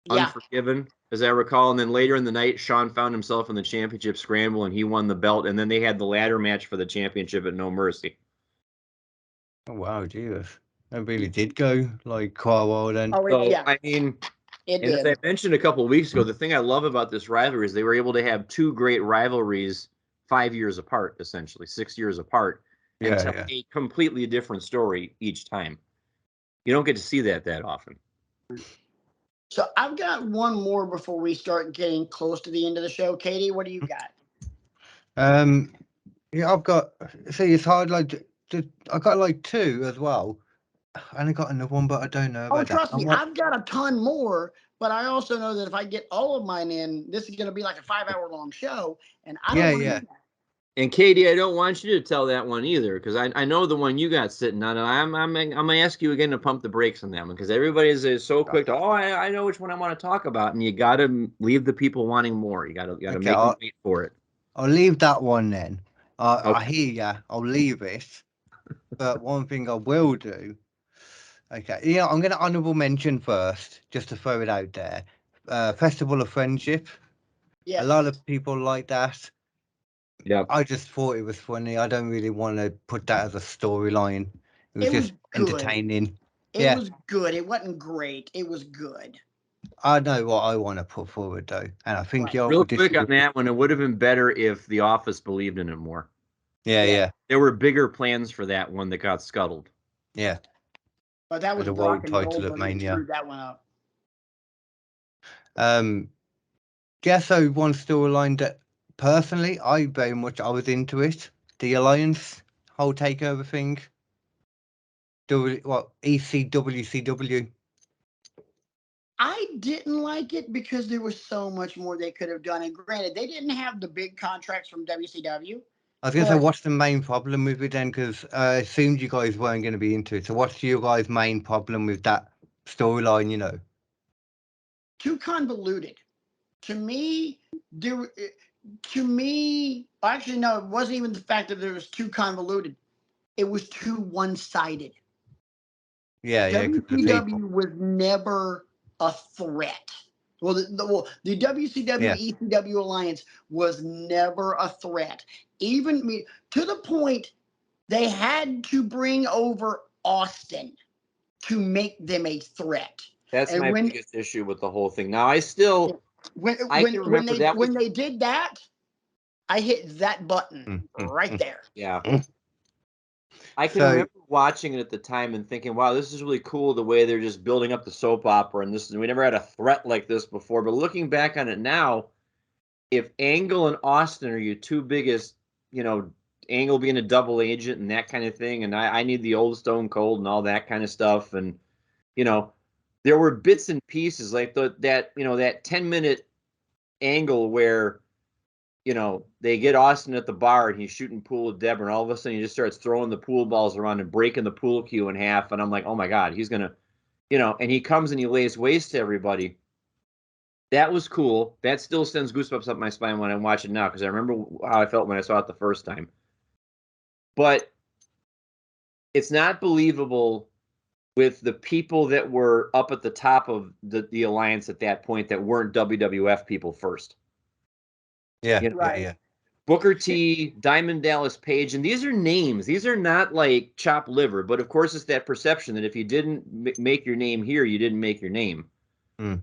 Unforgiven, as I recall. And then later in the night, Shawn found himself in the championship scramble and he won the belt. And then they had the ladder match for the championship at No Mercy. Oh, wow, Jesus. That really did go like quite a while then. I mean, as I mentioned a couple of weeks ago, the thing I love about this rivalry is they were able to have two great rivalries 5 years apart, essentially 6 years apart, and tell a completely different story each time. You don't get to see that often. So I've got one more before we start getting close to the end of the show. Katie, what do you got? Yeah, I've got. See, it's hard. Like, I got like two as well. I only got another one, but I don't know about trust me, I've got a ton more. But I also know that if I get all of mine in, this is going to be like a 5-hour-long show, and I don't want to do that. And Katie, I don't want you to tell that one either, because I know the one you got sitting on. I'm gonna ask you again to pump the brakes on that one, because everybody is so quick to, I know which one I want to talk about, and you got to leave the people wanting more. You got to make them wait for it. I'll leave that one then. I hear ya. I'll leave it. But one thing I will do. Okay, I'm going to honourable mention first, just to throw it out there. Festival of Friendship. Yes. A lot of people like that. Yeah. I just thought it was funny. I don't really want to put that as a storyline. It was just entertaining. It was good. It wasn't great. It was good. I know what I want to put forward, though. And I think real quick on that one, it would have been better if The Office believed in it more. Yeah. There were bigger plans for that one that got scuttled. Yeah. But that was the Brock world title of Mania. Screwed that one up. So one storyline that personally I was into it. The Alliance whole takeover thing. ECWCW. I didn't like it because there was so much more they could have done. And granted, they didn't have the big contracts from WCW. I was going to say, what's the main problem with it then? Because I assumed you guys weren't going to be into it. So what's your guys' main problem with that storyline, Too convoluted. To me, actually, no, it wasn't even the fact that it was too convoluted. It was too one-sided. Yeah. WCW was never a threat. Well, the WCW ECW alliance was never a threat. Even to the point they had to bring over Austin to make them a threat. That's my biggest issue with the whole thing. Now, I still when they did that, I hit that button right there. Yeah. I can remember watching it at the time and thinking, wow, this is really cool the way they're just building up the soap opera. And we never had a threat like this before. But looking back on it now, if Angle and Austin are your two biggest, Angle being a double agent and that kind of thing, and I need the old Stone Cold and all that kind of stuff. And, there were bits and pieces like that 10-minute Angle where, they get Austin at the bar and he's shooting pool with Deborah, and all of a sudden he just starts throwing the pool balls around and breaking the pool cue in half. And I'm like, oh my God, he's going to, and he comes and he lays waste to everybody. That was cool. That still sends goosebumps up my spine when I watch it now, because I remember how I felt when I saw it the first time. But it's not believable with the people that were up at the top of the alliance at that point that weren't WWF people first. Yeah, yeah. Booker T, Diamond Dallas Page, and these are names. These are not like chopped liver, but of course it's that perception that if you didn't make your name here, you didn't make your name.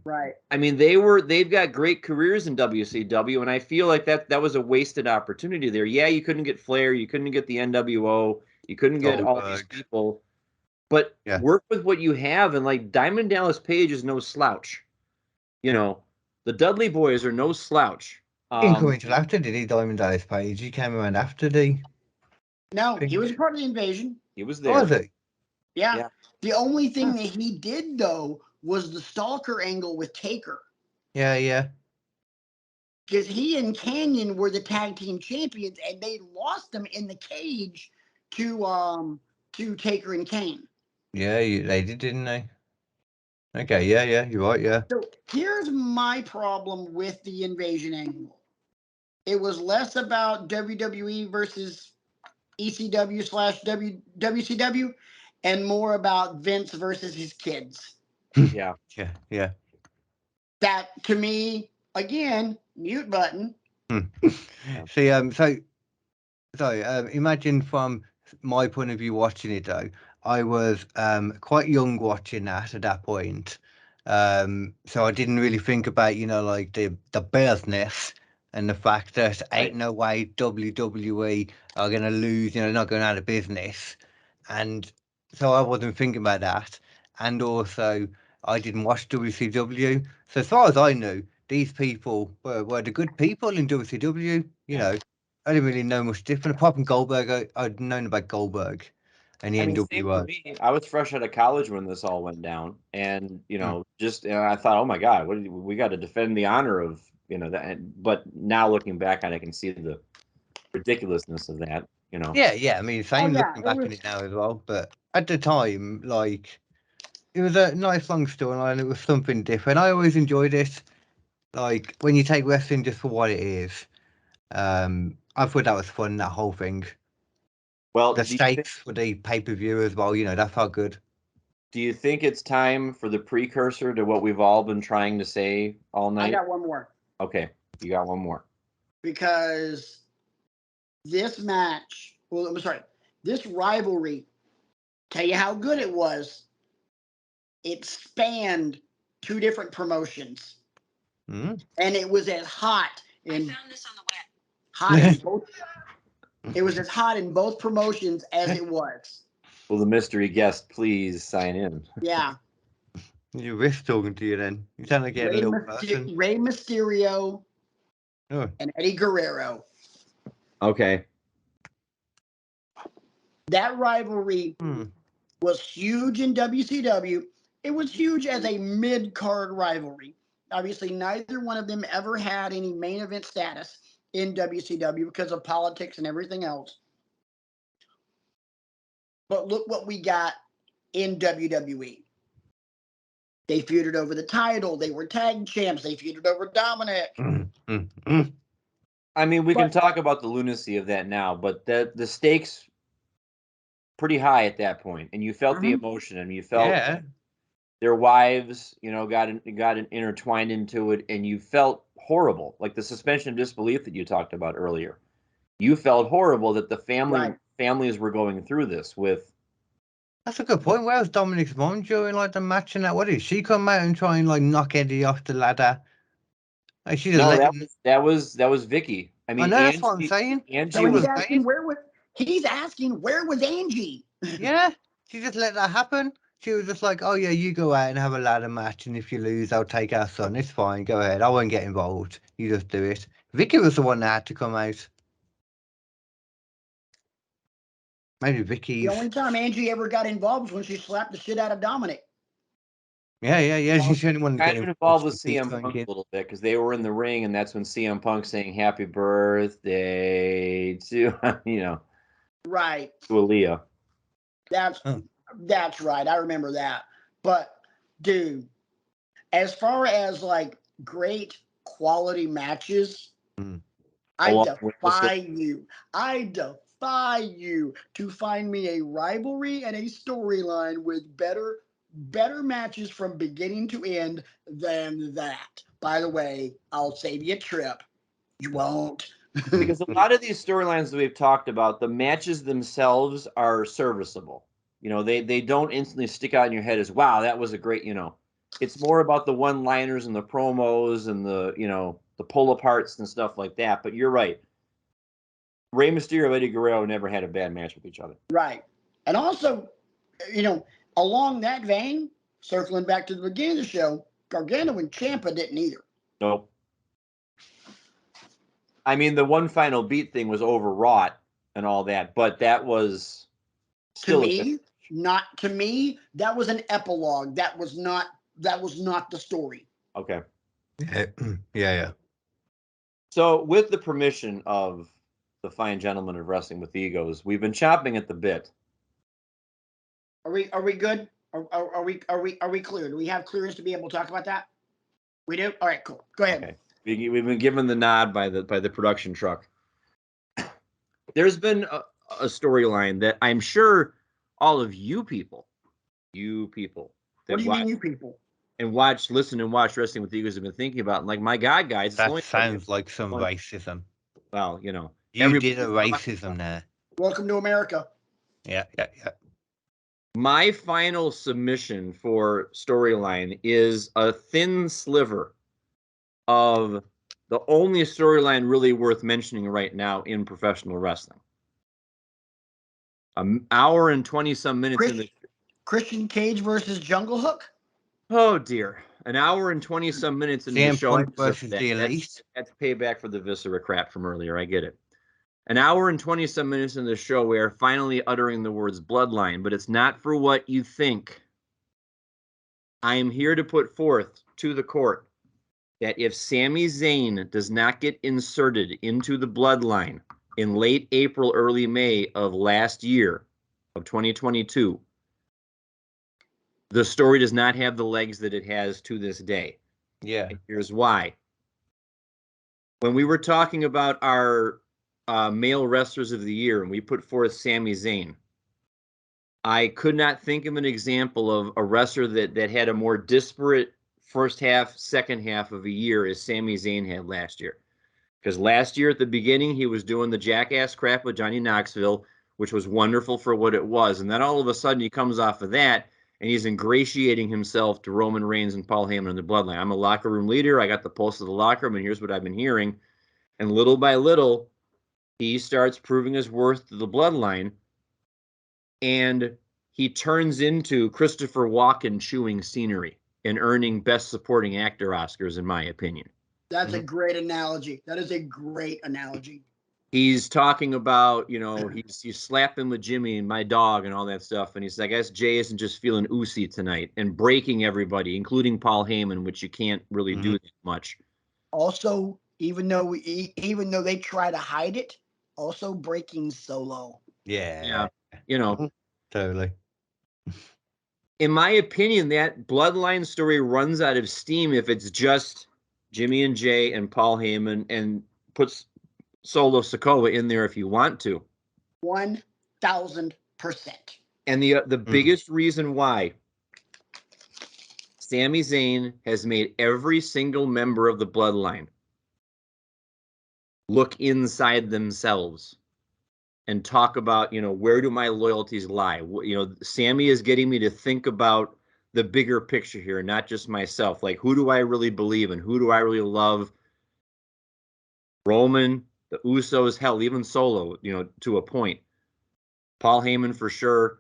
Right. I mean, they've got great careers in WCW, and I feel like that was a wasted opportunity there. Yeah, you couldn't get Flair, you couldn't get the NWO, you couldn't get all these people, but work with what you have. And like Diamond Dallas Page is no slouch. The Dudley Boys are no slouch. He didn't come until after, did he, Diamond Dallas Page? He came around after, did he? No, he was part of the invasion. He was there. Was he? Yeah. The only thing that he did, though, was the Stalker angle with Taker. Yeah. Because he and Canyon were the tag team champions, and they lost them in the cage to Taker and Kane. Yeah, they did, didn't they? Okay, yeah, you're right, yeah. So here's my problem with the invasion angle. It was less about WWE versus ECW/WCW and more about Vince versus his kids. Yeah. That, to me, again, mute button. See, imagine from my point of view watching it, though, I was quite young watching that at that point. So I didn't really think about, like the business and the fact that ain't no way WWE are going to lose, not going out of business. And so I wasn't thinking about that. And also, I didn't watch WCW. So as far as I knew, these people were the good people in WCW, I didn't really know much different. Apart from Goldberg, I'd known about Goldberg and the NWO. Same for me. I was fresh out of college when this all went down, and I thought, oh my God, we got to defend the honor of that. But now looking back on it, I can see the ridiculousness of that. Yeah. I mean, same looking back on it now as well. But at the time, like, it was a nice long storyline. It was something different. I always enjoyed it. Like when you take wrestling just for what it is. I thought that was fun, that whole thing. Well, the stakes for the pay-per-view as well, that felt good. Do you think it's time for the precursor to what we've all been trying to say all night? I got one more. Okay, you got one more. Because this match, this rivalry, tell you how good it was. It spanned 2 different promotions. And it was as hot in... I found this on the web. Hot in both... It was as hot in both promotions as it was. Will the mystery guest please sign in? Yeah. You're Riff talking to you then. You sound like a little person. Rey Mysterio and Eddie Guerrero. Okay. That rivalry was huge in WCW. It was huge as a mid-card rivalry. Obviously, neither one of them ever had any main event status in WCW because of politics and everything else. But look what we got in WWE. They feuded over the title. They were tag champs. They feuded over Dominic. I mean, we can talk about the lunacy of that now, but the stakes pretty high at that point, and you felt the emotion, and you felt their wives, got intertwined into it, and you felt horrible, like the suspension of disbelief that you talked about earlier. You felt horrible that the families were going through this with. That's a good point. Where was Dominic's mom during like the match and that? What did she come out and try and like knock Eddie off the ladder? Like, that was Vicky. I mean, know, that's what I'm saying. Angie So was he's asking where was Angie? Yeah, she just let that happen. She was just like, oh yeah, you go out and have a ladder match, and if you lose, I'll take our son. It's fine, go ahead. I won't get involved. You just do it. Vicky was the one that had to come out. Maybe Vicky's. The only time Angie ever got involved was when she slapped the shit out of Dominic. Yeah. She's the only one kind getting of involved with this CM young Punk a kid. little bit because they were in the ring, and that's when CM Punk saying "Happy Birthday" to Right. to Aaliyah. That's right. I remember that. But dude, as far as like great quality matches, I Along with defy you. I defy you to find me a rivalry and a storyline with better matches from beginning to end than that. By the way, I'll save you a trip. You won't. Because a lot of these storylines that we've talked about, the matches themselves are serviceable. They don't instantly stick out in your head as, wow, that was a great, it's more about the one-liners and the promos and the pull-aparts and stuff like that. But you're right. Rey Mysterio and Eddie Guerrero never had a bad match with each other. Right. And also, along that vein, circling back to the beginning of the show, Gargano and Ciampa didn't either. Nope. I mean, the one final beat thing was overwrought and all that, but that was still to me, that was an epilogue. That was not the story. Okay. Yeah. So, with the permission of the fine gentlemen of Wrestling with Egos, we've been chopping at the bit. Are we good? Are we clear? Do we have clearance to be able to talk about that? We do? All right, cool. Go ahead. Okay. We've been given the nod by the production truck. There's been a storyline that I'm sure all of you people that what do you mean, you people? And listen and watch Wrestling with Egos have been thinking about. And like, my God, guys, that sounds like some racism. Well, you did a racism there. Welcome to America. Yeah. My final submission for storyline is a thin sliver of the only storyline really worth mentioning right now in professional wrestling. An hour and 20-some minutes Christian Cage versus Jungle Hook? Oh, dear. An hour and 20-some minutes in the show. Punk versus the Elite. That's payback for the Viscera crap from earlier. I get it. An hour and 20-some minutes in the show, we are finally uttering the words bloodline, but it's not for what you think. I am here to put forth to the court that if Sami Zayn does not get inserted into the bloodline in late April, early May of last year, of 2022, the story does not have the legs that it has to this day. Yeah. And here's why. When we were talking about our male wrestlers of the year, and we put forth Sami Zayn, I could not think of an example of a wrestler that had a more disparate first half, second half of a year as Sami Zayn had last year. Because last year at the beginning, he was doing the jackass crap with Johnny Knoxville, which was wonderful for what it was. And then all of a sudden he comes off of that, and he's ingratiating himself to Roman Reigns and Paul Heyman in the bloodline. I'm a locker room leader. I got the pulse of the locker room, and here's what I've been hearing. And little by little, he starts proving his worth to the bloodline, and he turns into Christopher Walken chewing scenery and earning Best Supporting Actor Oscars, in my opinion. That's a great analogy. That is a great analogy. He's talking about, he's slapping with Jimmy and my dog and all that stuff. And he's like, I guess Jay isn't just feeling oozy tonight, and breaking everybody, including Paul Heyman, which you can't really do that much. Also, even though they try to hide it, also breaking Solo. Yeah. Totally. In my opinion, that bloodline story runs out of steam if it's just Jimmy and Jay and Paul Heyman, and puts Solo Sikoa in there if you want to. 1,000%. And the biggest reason why Sami Zayn has made every single member of the bloodline look inside themselves and talk about, where do my loyalties lie? Sami is getting me to think about the bigger picture here, not just myself. Like, who do I really believe in? Who do I really love? Roman, The Usos, hell, even Solo, to a point. Paul Heyman for sure.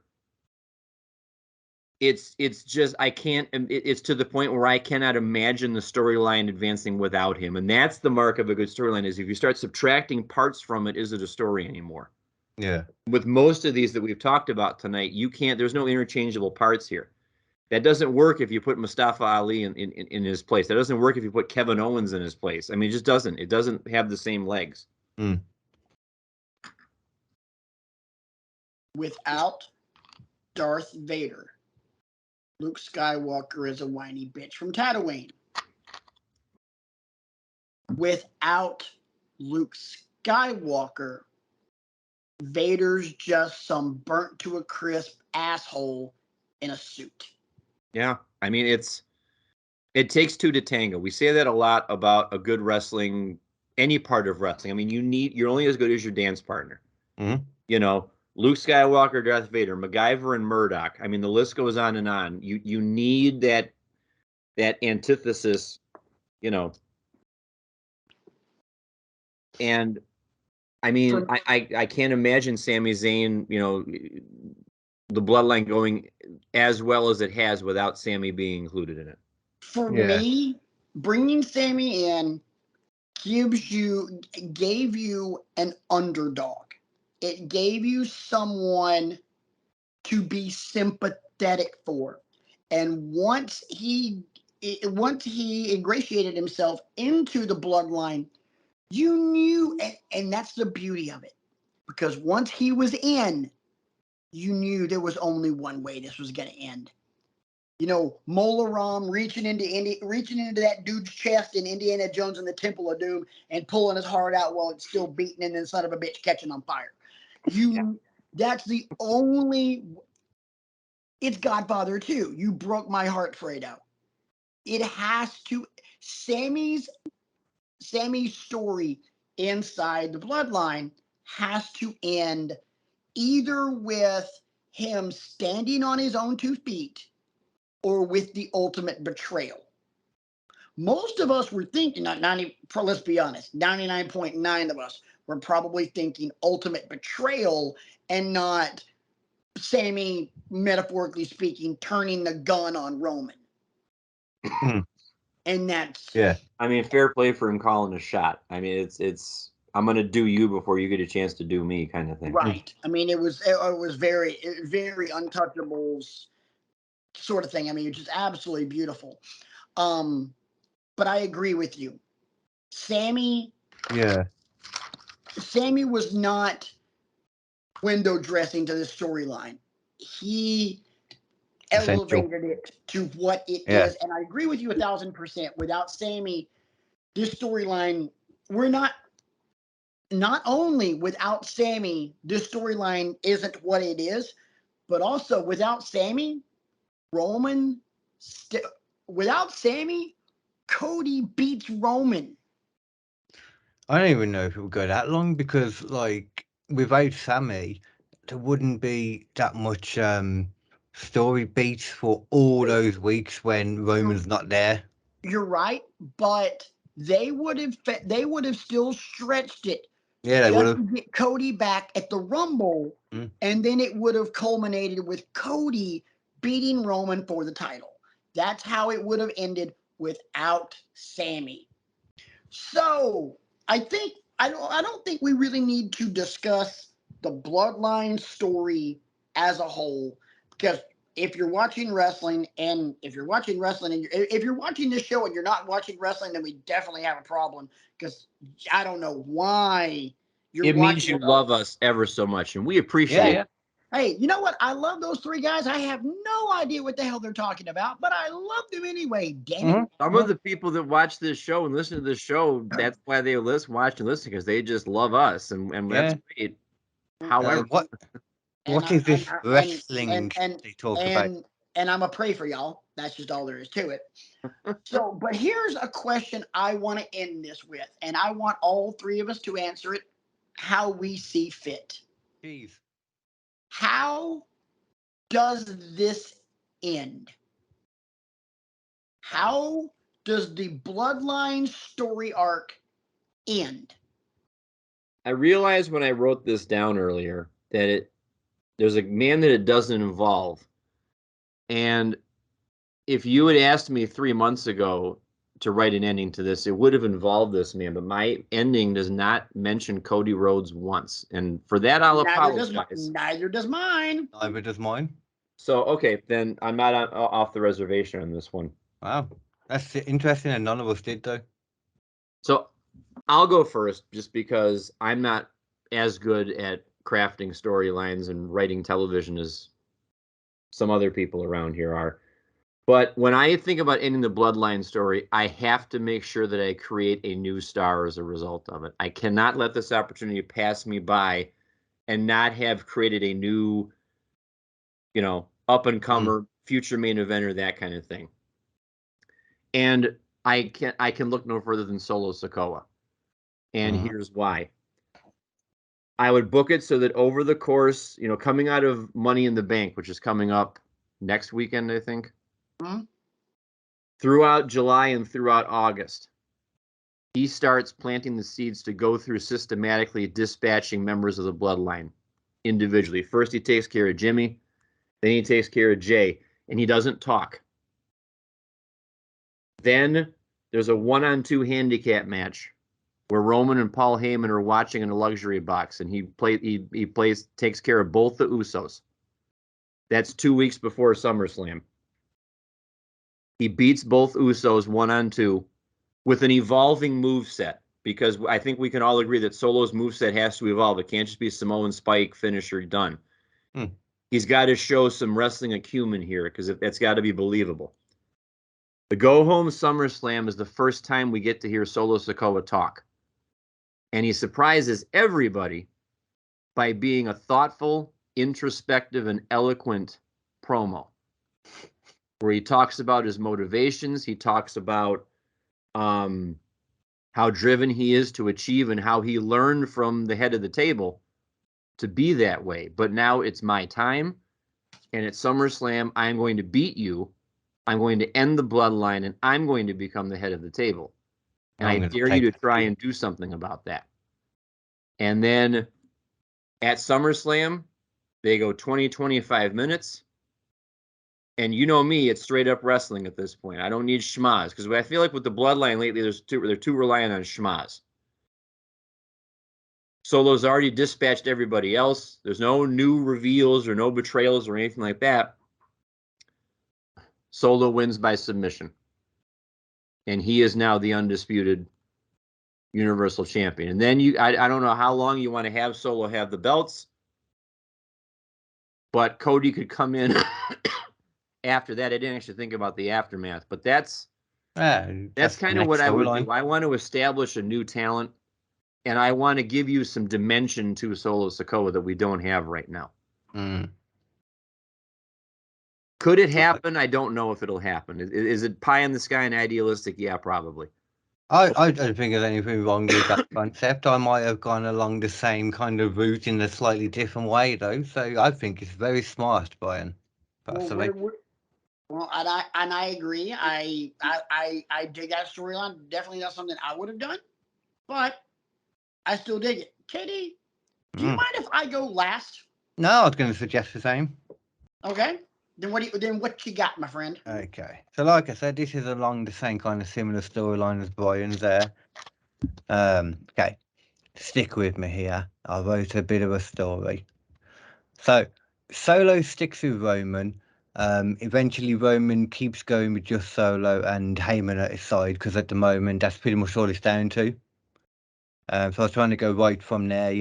It's just I can't. It's to the point where I cannot imagine the storyline advancing without him, and that's the mark of a good storyline. Is if you start subtracting parts from it, is it a story anymore? Yeah. With most of these that we've talked about tonight, you can't. There's no interchangeable parts here. That doesn't work if you put Mustafa Ali in his place. That doesn't work if you put Kevin Owens in his place. I mean, it just doesn't. It doesn't have the same legs. Mm. Without Darth Vader, Luke Skywalker is a whiny bitch from Tatooine. Without Luke Skywalker, Vader's just some burnt to a crisp asshole in a suit. Yeah, I mean, it takes two to tango. We say that a lot about a good wrestling, any part of wrestling. I mean, you're only as good as your dance partner. Mm-hmm. Luke Skywalker, Darth Vader, MacGyver, and Murdoch. I mean, the list goes on and on. You need that antithesis, And I mean, I can't imagine Sami Zayn, the bloodline going as well as it has without Sami being included in it. For me, bringing Sami in gave you an underdog. It gave you someone to be sympathetic for. And once he ingratiated himself into the bloodline, you knew, and that's the beauty of it. Because once he was in, you knew there was only one way this was going to end. Mola Ram reaching into that dude's chest in Indiana Jones and the Temple of Doom and pulling his heart out while it's still beating and then son of a bitch catching on fire. That's the only. It's Godfather 2. You broke my heart, Fredo. It has to. Sammy's story inside the bloodline has to end either with him standing on his own 2 feet or with the ultimate betrayal. Most of us were thinking, let's be honest, 99.9 of us were probably thinking ultimate betrayal and not Sami, metaphorically speaking, turning the gun on Roman. And that's... Yeah. I mean, fair play for him calling a shot. I mean, it's I'm going to do you before you get a chance to do me kind of thing. Right. I mean, it was very, very Untouchables sort of thing. I mean, it's just absolutely beautiful. But I agree with you. Sami was not window dressing to this storyline. He elevated it to what it is. And I agree with you 1,000%. Without Sami, this storyline, not only without Sami, this storyline isn't what it is, but also without Sami, without Sami, Cody beats Roman. I don't even know if it would go that long because, without Sami, there wouldn't be that much story beats for all those weeks when Roman's not there. You're right, but they would have still stretched it. Yeah, they would have. To get Cody back at the Rumble, and then it would have culminated with Cody beating Roman for the title. That's how it would have ended without Sami. So I don't think we really need to discuss the bloodline story as a whole, because if you're watching wrestling and if you're watching this show and you're not watching wrestling, then we definitely have a problem, because I don't know why it means you love us ever so much, and we appreciate it. Hey, you know what? I love those 3 guys. I have no idea what the hell they're talking about, but I love them anyway. Damn it. Some of the people that watch this show and listen to this show, that's why they watch and listen, because they just love us, and that's great. However, what is this wrestling they talk about? And I'm going to pray for y'all. That's just all there is to it. So, but here's a question I want to end this with, and I want all 3 of us to answer it how we see fit. Jeez. How does this end? How does the bloodline story arc end? I realized when I wrote this down earlier that there's a man that it doesn't involve. And if you had asked me 3 months ago to write an ending to this, it would have involved this man. But my ending does not mention Cody Rhodes once. And for that, I'll apologize. Neither does mine. Neither does mine. So, okay, then I'm not off the reservation on this one. Wow. That's interesting, and none of us did, though. So I'll go first just because I'm not as good at crafting storylines and writing television as some other people around here are. But when I think about ending the Bloodline story, I have to make sure that I create a new star as a result of it. I cannot let this opportunity pass me by and not have created a new, up-and-comer, future main eventer, that kind of thing. And I can look no further than Solo Sikoa. And here's why. I would book it so that over the course, coming out of Money in the Bank, which is coming up next weekend, I think, throughout July and throughout August, he starts planting the seeds to go through systematically dispatching members of the Bloodline individually. First, he takes care of Jimmy, then he takes care of Jay, and he doesn't talk. Then there's a 1-on-2 handicap match where Roman and Paul Heyman are watching in a luxury box, and he takes care of both the Usos. That's 2 weeks before SummerSlam. He beats both Usos 1-on-2 with an evolving moveset, because I think we can all agree that Solo's moveset has to evolve. It can't just be Samoan Spike, finisher, done. He's got to show some wrestling acumen here, because that's got to be believable. The go-home SummerSlam is the first time we get to hear Solo Sikoa talk. And he surprises everybody by being a thoughtful, introspective, and eloquent promo, where he talks about his motivations. He talks about how driven he is to achieve and how he learned from the head of the table to be that way. But now it's my time, and at SummerSlam, I'm going to beat you. I'm going to end the Bloodline, and I'm going to become the head of the table. And I dare you to try and do something about that. And then at SummerSlam, they go 20, 25 minutes. And you know me, it's straight up wrestling at this point. I don't need schmaz, because I feel like with the Bloodline lately, they're too reliant on schmaz. Solo's already dispatched everybody else. There's no new reveals or no betrayals or anything like that. Solo wins by submission. And he is now the undisputed Universal Champion. And then I don't know how long you want to have Solo have the belts, but Cody could come in after that. I didn't actually think about the aftermath, but that's kind of what I would do. I want to establish a new talent, and I want to give you some dimension to Solo Sikoa that we don't have right now. Could it happen? I don't know if it'll happen. Is it pie in the sky and idealistic? Yeah, probably. I don't think there's anything wrong with that concept. I might have gone along the same kind of route in a slightly different way, though. So I think it's very smart, Brian. Personally. Well, and I agree. I dig that storyline. Definitely not something I would have done, but I still dig it. Katie, do you mind if I go last? No, I was going to suggest the same. Okay. Then what you got, my friend? Okay. So like I said, this is along the same kind of similar storyline as Brian's there. Okay. Stick with me here. I wrote a bit of a story. So Solo sticks with Roman. Eventually Roman keeps going with just Solo and Heyman at his side, because at the moment that's pretty much all it's down to. So I was trying to go right from there,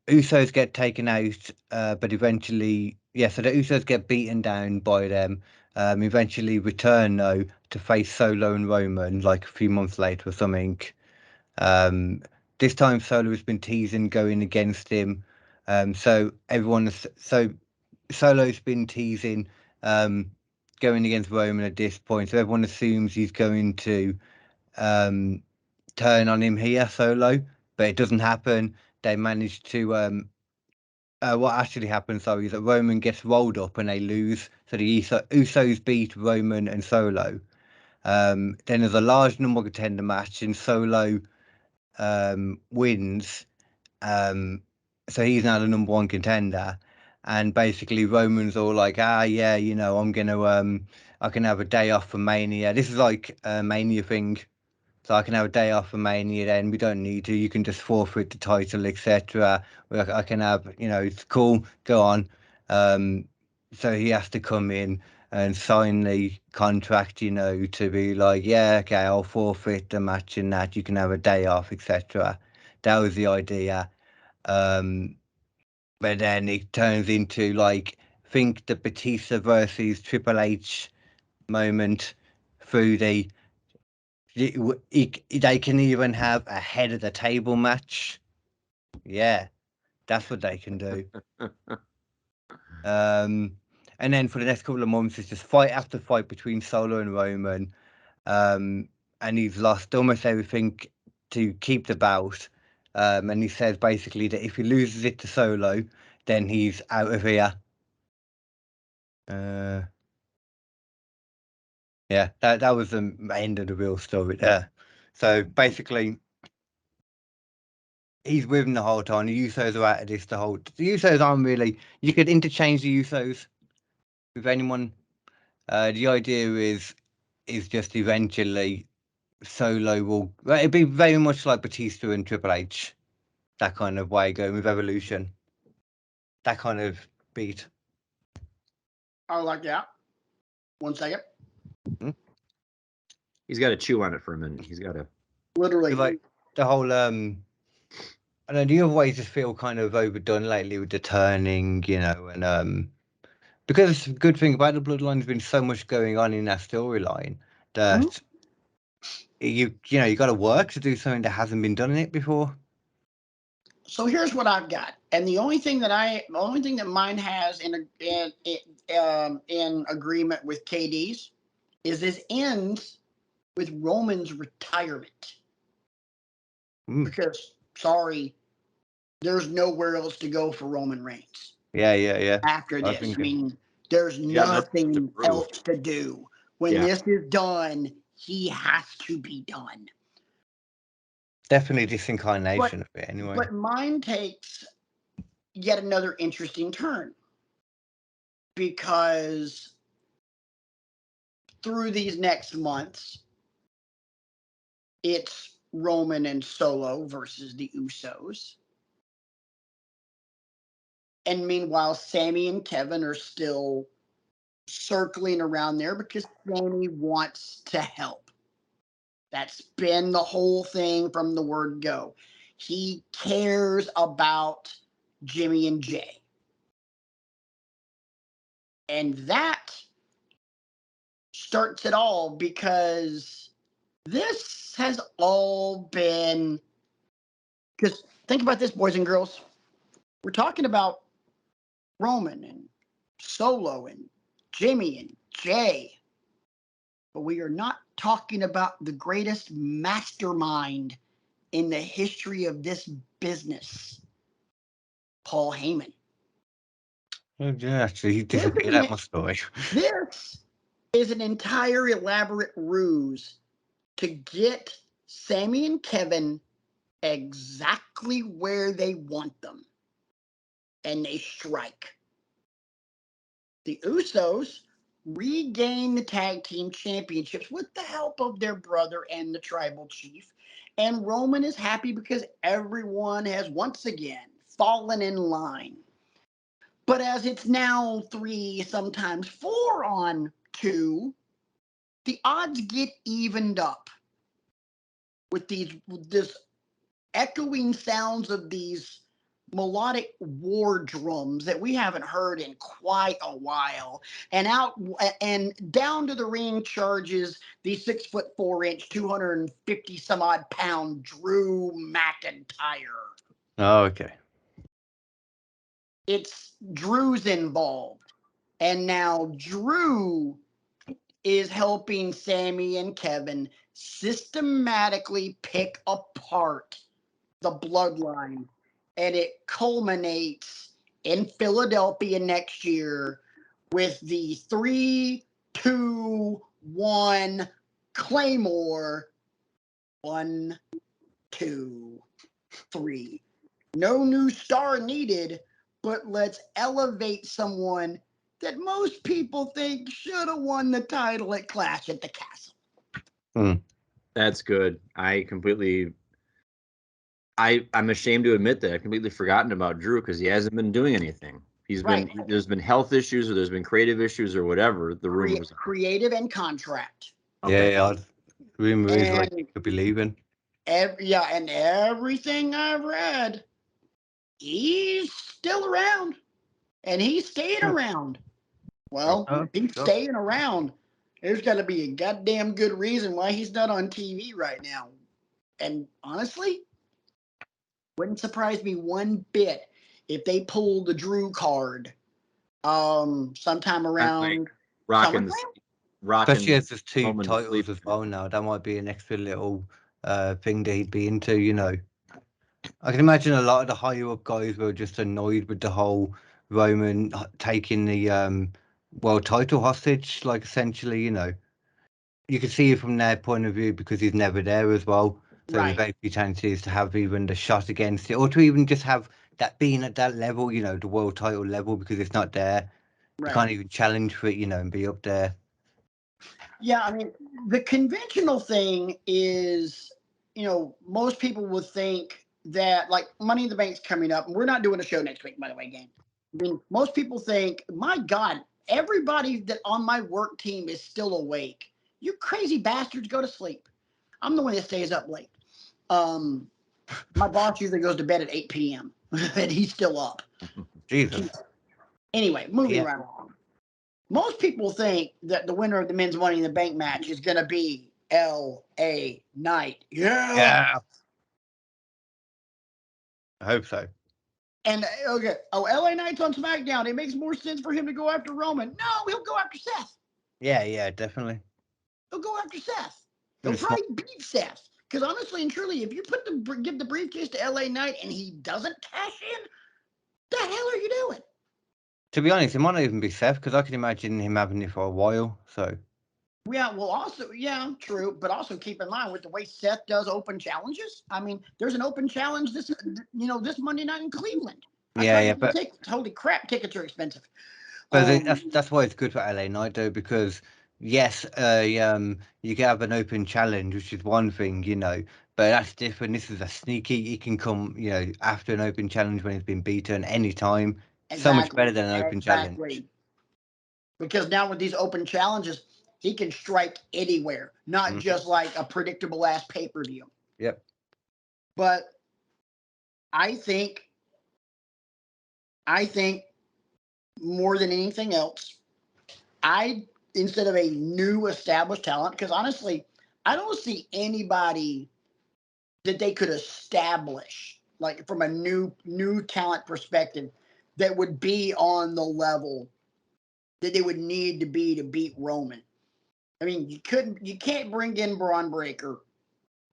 Usos get taken out, but eventually, so the Usos get beaten down by them. Eventually return though to face Solo and Roman like a few months later or something. This time Solo has been teasing going against him. So Solo's been teasing going against Roman at this point. So everyone assumes he's going to turn on him here, Solo, but it doesn't happen. They manage to what actually happens though is that Roman gets rolled up and they lose. So the Usos beat Roman and Solo. Then there's a large number contender match, and Solo wins, so he's now the number 1 contender. And basically Roman's all like, yeah, you know, I'm gonna I can have a day off for Mania. This is like a Mania thing. So I can have a day off for Mania, then we don't need to. You can just forfeit the title, etc. I can have, you know, it's cool. Go on. So he has to come in and sign the contract, you know, to be like, yeah, okay, I'll forfeit the match and that. You can have a day off, etc. That was the idea. But then it turns into like, think the Batista versus Triple H moment through the. They can even have a head of the table match. Yeah, that's what they can do. And then for the next couple of months, it's just fight after fight between Solo and Roman. And he's lost almost everything to keep the bout. And he says basically that if he loses it to Solo, then he's out of here. Yeah, that was the end of the real story there. So basically, he's with him the whole time. The Usos are out of this the whole. The Usos aren't really. You could interchange the Usos with anyone. The idea is just eventually Solo will. Well, it'd be very much like Batista and Triple H, that kind of way, going with Evolution. That kind of beat. I like that. 1 second. He's got to chew on it for a minute. He's got to. Literally. Like the whole I know the other ways just feel kind of overdone lately with the turning, you know, and because the good thing about the Bloodline has been so much going on in that storyline that you know you got to work to do something that hasn't been done in it before. So here's what I've got, and the only thing that mine has in agreement with KD's is this ends with Roman's retirement. Because sorry, there's nowhere else to go for Roman Reigns. Yeah. After this, I mean, there's nothing else to do. When this is done, he has to be done. Definitely disincarnation of it, anyway. But mine takes yet another interesting turn, because through these next months, it's Roman and Solo versus the Usos. And meanwhile, Sammy and Kevin are still circling around there because Sammy wants to help. That's been the whole thing from the word go. He cares about Jimmy and Jay. And that starts it all, because this has all been, because think about this, boys and girls. We're talking about Roman and Solo and Jimmy and Jay, but we are not talking about the greatest mastermind in the history of this business, Paul Heyman. Yeah, actually, he disappeared out my story. This is an entire elaborate ruse to get Sammy and Kevin exactly where they want them. And they strike. The Usos regain the tag team championships with the help of their brother and the tribal chief. And Roman is happy because everyone has once again fallen in line. But as it's now 3, sometimes 4 on 2, the odds get evened up with this echoing sounds of these melodic war drums that we haven't heard in quite a while, and down to the ring charges the 6'4", 250 some odd pound Drew McIntyre. Oh, okay. It's Drew's involved, and now Drew is helping Sammy and Kevin systematically pick apart the bloodline, and it culminates in Philadelphia next year with the 3, 2, 1 Claymore. 1, 2, 3. No new star needed, but let's elevate someone that most people think should have won the title at Clash at the Castle. That's good. I'm ashamed to admit that I've completely forgotten about Drew because he hasn't been doing anything. There's been health issues or there's been creative issues or whatever. The rumors. Creative and contract. Okay. Yeah, rumor is like he could be leaving. And everything I've read, he's still around. And he's staying around. Well, he's staying around. There's got to be a goddamn good reason why he's not on TV right now. And honestly, wouldn't surprise me one bit if they pull the Drew card sometime around rocking. Especially as there's 2 titles as well now. That might be an extra little thing that he'd be into, you know. I can imagine a lot of the higher up guys were just annoyed with the whole Roman taking the world title hostage, like essentially, you know. You can see it from their point of view because he's never there as well. So there's very few chances to have even the shot against it, or to even just have that being at that level, you know, the world title level, because it's not there. You can't even challenge for it, you know, and be up there. Yeah, I mean, the conventional thing is, you know, most people would think that, like, Money in the Bank's coming up, and we're not doing a show next week, by the way, gang. I mean, most people think, my God, everybody that on my work team is still awake. You crazy bastards, go to sleep. I'm the one that stays up late. My boss usually goes to bed at 8 p.m. and he's still up. Jesus. Anyway, moving right along. Most people think that the winner of the men's Money in the Bank match is going to be L.A. Knight. Yeah. I hope so. And, okay, L.A. Knight's on SmackDown. It makes more sense for him to go after Roman. No, he'll go after Seth. Yeah, definitely. He'll go after Seth. He'll probably beat Seth. Because honestly and truly, if you give the briefcase to L.A. Knight and he doesn't cash in, the hell are you doing? To be honest, it might not even be Seth, because I can imagine him having it for a while. So. Yeah, well, also, yeah, true. But also keep in mind with the way Seth does open challenges. I mean, there's an open challenge this Monday night in Cleveland. But holy crap, tickets are expensive. But that's why it's good for LA Knight, though, because yes, you can have an open challenge, which is one thing, you know, but that's different. This is a sneaky. He can come, you know, after an open challenge when he's been beaten anytime. Exactly. So much better than an open challenge. Because now with these open challenges, he can strike anywhere, not just like a predictable ass pay-per-view. Yep. But I think more than anything else, instead of a new established talent, because honestly, I don't see anybody that they could establish, like from a new talent perspective, that would be on the level that they would need to be to beat Roman. I mean, you can't bring in Braun Breaker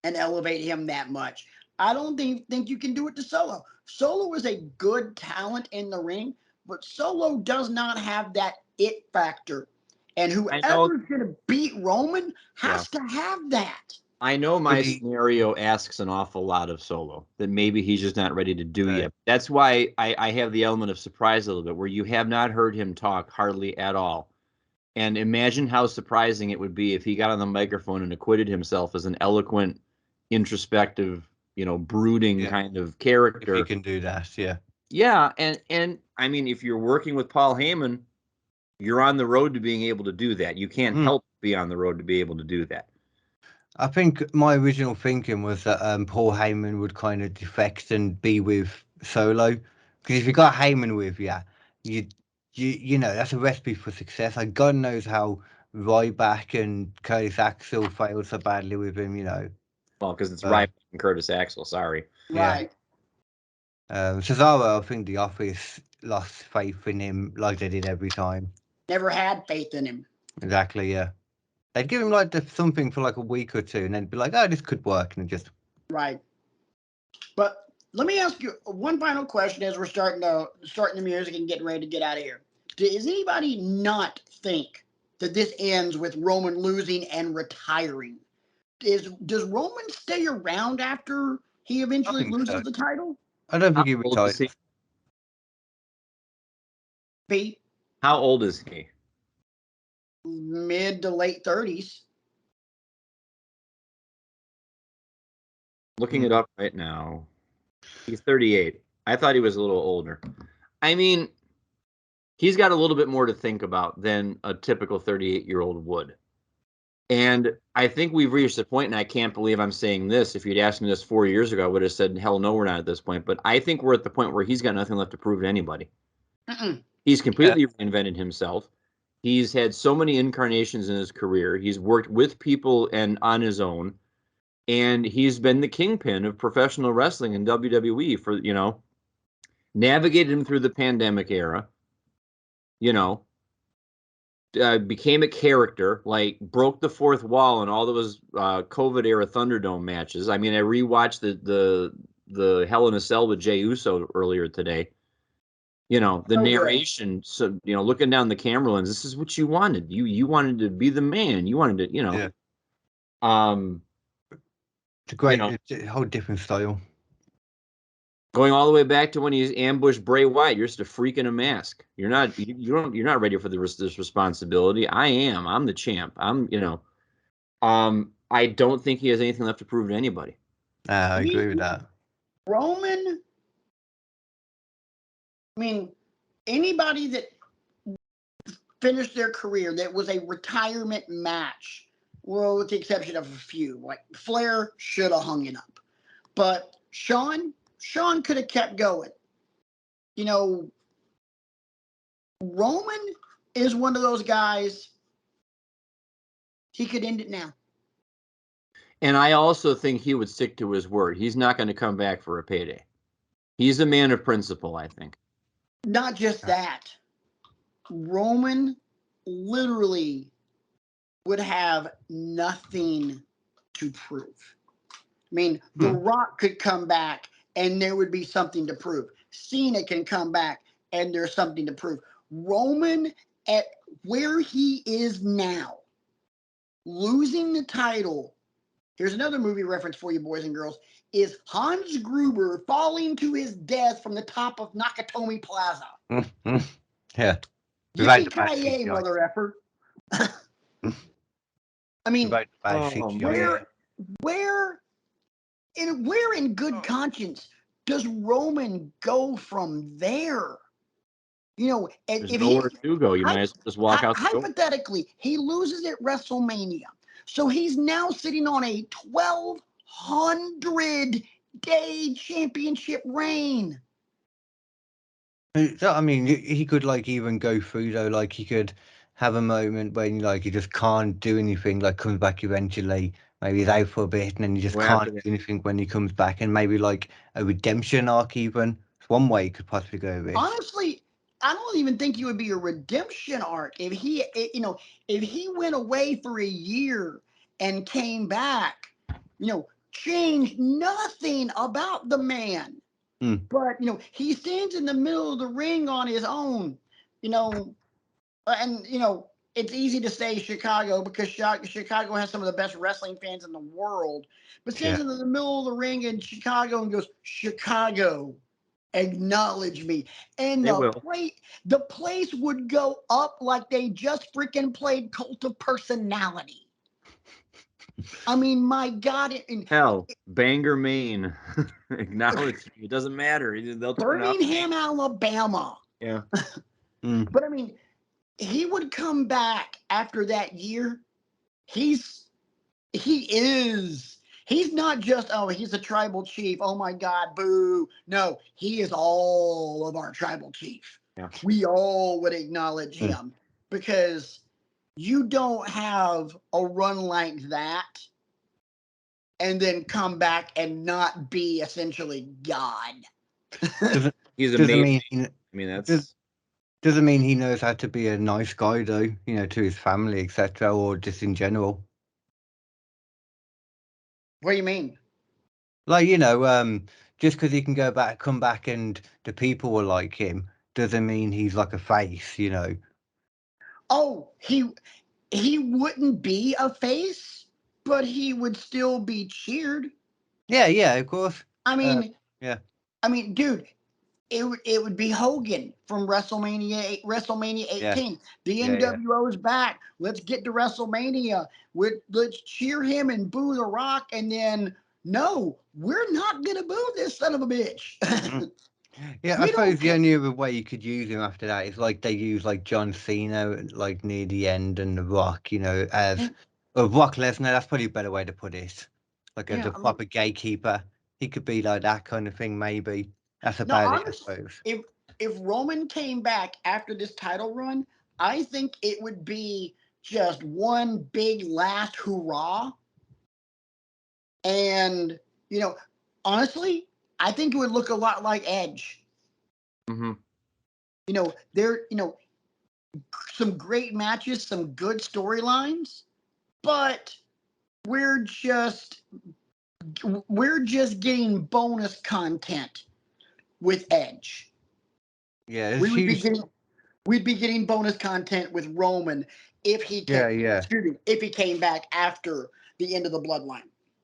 and elevate him that much. I don't think you can do it to Solo. Solo is a good talent in the ring, but Solo does not have that it factor. And whoever's going to beat Roman has to have that. I know my scenario asks an awful lot of Solo that maybe he's just not ready to do yet. That's why I have the element of surprise a little bit, where you have not heard him talk hardly at all. And imagine how surprising it would be if he got on the microphone and acquitted himself as an eloquent, introspective, you know, brooding kind of character. If he can do that, yeah. Yeah, and I mean, if you're working with Paul Heyman, you're on the road to being able to do that. You can't help be on the road to be able to do that. I think my original thinking was that Paul Heyman would kind of defect and be with Solo, because if you got Heyman with you know, that's a recipe for success. Like, God knows how Ryback and Curtis Axel failed so badly with him, you know. Well, because it's Ryback and Curtis Axel. Sorry. Right. Cesaro, I think the Office lost faith in him like they did every time. Never had faith in him. Exactly, yeah. They'd give him like something for like a week or two, and then be like, "Oh, this could work," and just right. But let me ask you one final question as we're starting the music and getting ready to get out of here. Does anybody not think that this ends with Roman losing and retiring? Does Roman stay around after he eventually loses the title? I don't think he How old is retires. he? Pete, How old is he? mid to late 30s. Looking it up right now. He's 38. I thought he was a little older. I mean, he's got a little bit more to think about than a typical 38-year-old would. And I think we've reached a point, and I can't believe I'm saying this. If you'd asked me this 4 years ago, I would have said, hell no, we're not at this point. But I think we're at the point where he's got nothing left to prove to anybody. He's completely reinvented himself. He's had so many incarnations in his career. He's worked with people and on his own. And he's been the kingpin of professional wrestling in WWE for, navigated him through the pandemic era, became a character, like broke the fourth wall in all those COVID era Thunderdome matches. I mean, I rewatched the Hell in a Cell with Jey Uso earlier today. The narration, so looking down the camera lens, this is what you wanted. You wanted to be the man. You wanted to, Yeah. It's a great, it's a whole different style. Going all the way back to when he's ambushed Bray Wyatt, you're just a freak in a mask. You're not ready for this responsibility. I am. I'm the champ. I don't think he has anything left to prove to anybody. I agree with that. Roman, I mean, anybody that finished their career that was a retirement match, well, with the exception of a few, like Flair should have hung it up. But Shawn could have kept going. Roman is one of those guys, he could end it now. And I also think he would stick to his word. He's not going to come back for a payday. He's a man of principle, I think. Not just that. Roman literally would have nothing to prove. I mean, The Rock could come back and there would be something to prove. Cena can come back and there's something to prove. Roman, at where he is now, losing the title, here's another movie reference for you, boys and girls, is Hans Gruber falling to his death from the top of Nakatomi Plaza. Yeah. Yippee-ki-yay, mother effer. I mean, where in good conscience does Roman go from there? There's nowhere to go. You might as well just walk out the door. Hypothetically, he loses at WrestleMania. So he's now sitting on a 1,200-day championship reign. I mean, he could even go through though. He could have a moment when he just can't do anything. Comes back eventually. Maybe he's out for a bit, and then he just can't do anything when he comes back. And maybe a redemption arc even. It's one way he could possibly go with. Honestly, I don't even think it would be a redemption arc if he went away for a year and came back. Changed nothing about the man. But he stands in the middle of the ring on his own. It's easy to say Chicago because Chicago has some of the best wrestling fans in the world. But stands in the middle of the ring in Chicago and goes, Chicago, acknowledge me. And the place would go up like they just freaking played Cult of Personality. I mean, my God. Hell, Bangor, Maine. Acknowledge me. It doesn't matter. They'll turn out. Birmingham, Alabama. Yeah. But I mean, he would come back after that year. He's not just, he's a tribal chief. Oh my God, boo. No, he is all of our tribal chief. Yeah. We all would acknowledge him because you don't have a run like that and then come back and not be essentially God. He's amazing. Doesn't mean he knows how to be a nice guy though, to his family, etc., or just in general. What do you mean? Just because he can come back and the people will like him doesn't mean he's like a face, Oh, he wouldn't be a face, but he would still be cheered. Yeah, of course. I mean, yeah. I mean, dude, it would be Hogan from WrestleMania 18. The NWO is back. Let's get to WrestleMania. Let's cheer him and boo The Rock, and then no, we're not gonna boo this son of a bitch. Yeah, I suppose the only other way you could use him after that is like they use like John Cena like near the end and The Rock, as Brock Lesnar. That's probably a better way to put it. Like as a proper gatekeeper, he could be like that kind of thing. Maybe that's about it. I suppose. If Roman came back after this title run, I think it would be just one big last hurrah. And honestly, I think it would look a lot like Edge. Mm-hmm. There, some great matches, some good storylines, but we're just getting bonus content with Edge. Yeah, we'd be getting bonus content with Roman if he if he came back after the end of the bloodline.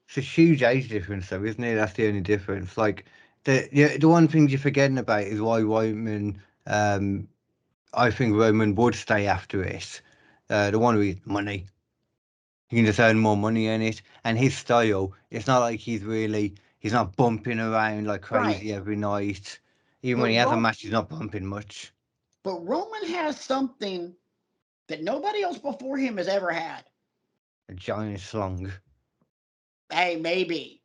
It's a huge age difference, though, isn't it? That's the only difference. Like the one thing you're forgetting about is why Roman. I think Roman would stay after it. The one with money. You can just earn more money in it, and his style. It's not like he's not bumping around like crazy every night. Even when he has a match, he's not bumping much. But Roman has something that nobody else before him has ever had. A giant slung. Hey, maybe.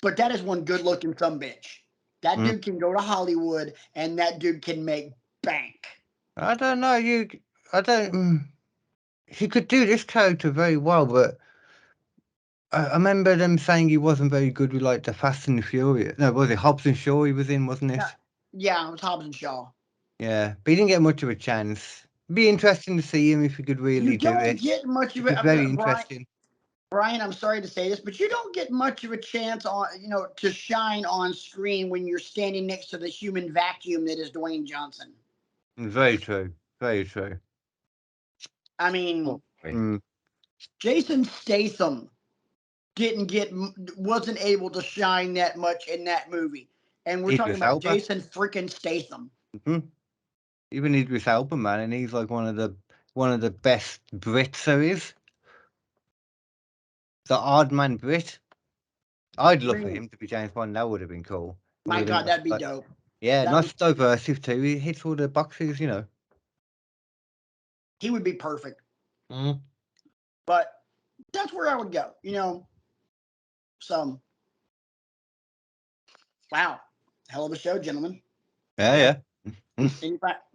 But that is one good-looking sumbitch. That dude can go to Hollywood, and that dude can make bank. I don't know. He could do this character very well, but I remember them saying he wasn't very good with like the Fast and the Furious. No, was it Hobbs and Shaw he was in, wasn't it? Yeah, it was Hobbs and Shaw. Yeah, but he didn't get much of a chance. It'd be interesting to see him if he could really do it. You don't get much of it. It's very interesting. Brian, I'm sorry to say this, but you don't get much of a chance on, to shine on screen when you're standing next to the human vacuum that is Dwayne Johnson. Very true. Very true. I mean, Jason Statham wasn't able to shine that much in that movie, and we're talking about Jason freaking Statham. Even Idris Elba, man, and he's like one of the best Brits there is. The odd man Brit. I'd love for him to be James Bond. That would have been cool. My God, that'd be dope. Yeah, nice diversive too. He hits all the boxes, He would be perfect. But that's where I would go, So, wow, hell of a show, gentlemen. Yeah.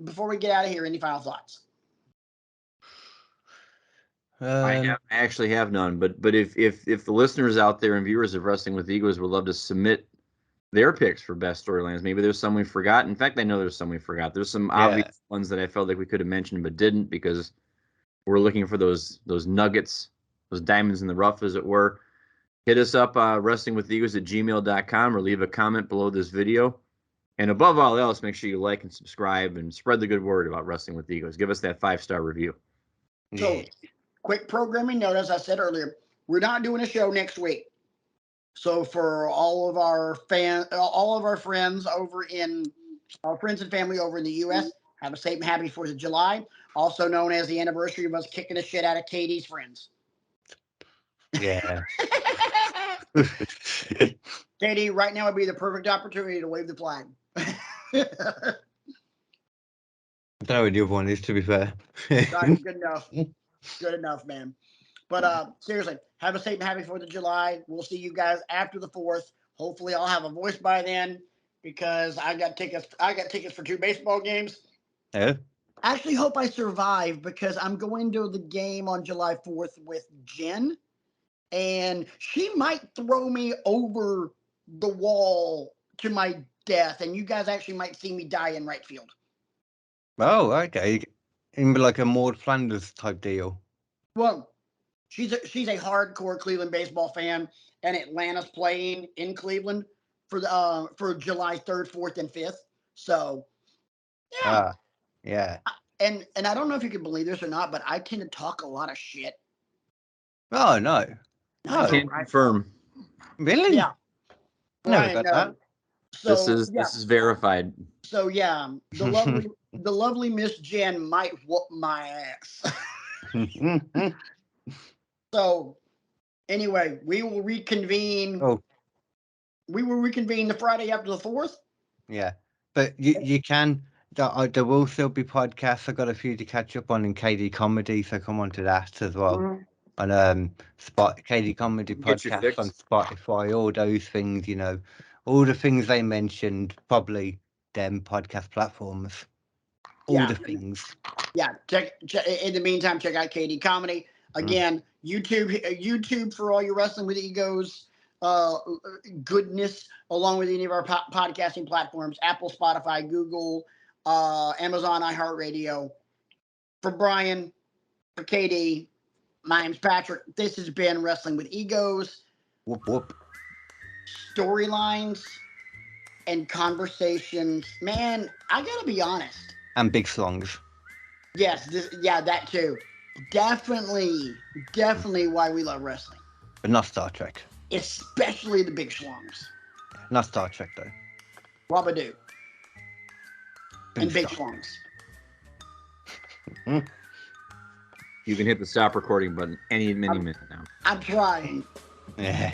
Before we get out of here, any final thoughts? I actually have none, but if the listeners out there and viewers of Wrestling with Egos would love to submit their picks for best storylines, maybe there's some we forgot. In fact, I know there's some we forgot. There's some obvious ones that I felt like we could have mentioned but didn't because we're looking for those nuggets, those diamonds in the rough, as it were. Hit us up, wrestlingwithegos@gmail.com, or leave a comment below this video. And above all else, make sure you like and subscribe and spread the good word about Wrestling with Egos. Give us that 5-star review. So, quick programming note, as I said earlier, we're not doing a show next week. So for all of our friends over in our friends and family over in the U.S., have a safe and happy 4th of July, also known as the anniversary of us kicking the shit out of Katie's friends. Yeah. Katie, right now would be the perfect opportunity to wave the flag. I don't know what the other one is, to be fair. Right, good enough. Good enough, man. But seriously, have a safe and happy 4th of July. We'll see you guys after the 4th. Hopefully I'll have a voice by then because I got tickets for 2 baseball games. Yeah. I actually hope I survive because I'm going to the game on July 4th with Jen, and she might throw me over the wall to my death, and you guys actually might see me die in right field. Oh, okay. In like a Maud Flanders type deal. Well, she's a hardcore Cleveland baseball fan, and Atlanta's playing in Cleveland for July 3rd, 4th, and 5th. So, yeah. Yeah. And I don't know if you can believe this or not, but I tend to talk a lot of shit. Oh, no. I can't confirm. Really? Yeah. Never Brian, got that. So this is verified. So yeah, the lovely Miss Jen might whoop my ass. So anyway, we will reconvene. Oh, We will reconvene the Friday after the 4th. yeah, but you can. There will still be podcasts. I got a few to catch up on in KD Comedy, so come on to that as well. Mhm. On KD Comedy Get your podcast on fix. Spotify, all those things, you know, all the things they mentioned, probably them podcast platforms, all Yeah. the things. Yeah, check. In the meantime, check out KD Comedy again. YouTube for all your Wrestling with Egos goodness, along with any of our podcasting platforms: Apple, Spotify, Google, Amazon, iHeartRadio. For Brian, for KD, my name's Patrick. This has been Wrestling with Egos. Whoop whoop. Storylines and conversations. Man, I gotta be honest. And big songs. Yes, that too. Definitely why we love wrestling. But not Star Trek. Especially the big schlongs. Not Star Trek, though. Wabadoo. And big schlongs. You can hit the stop recording button any minute now. I'm trying. Yeah.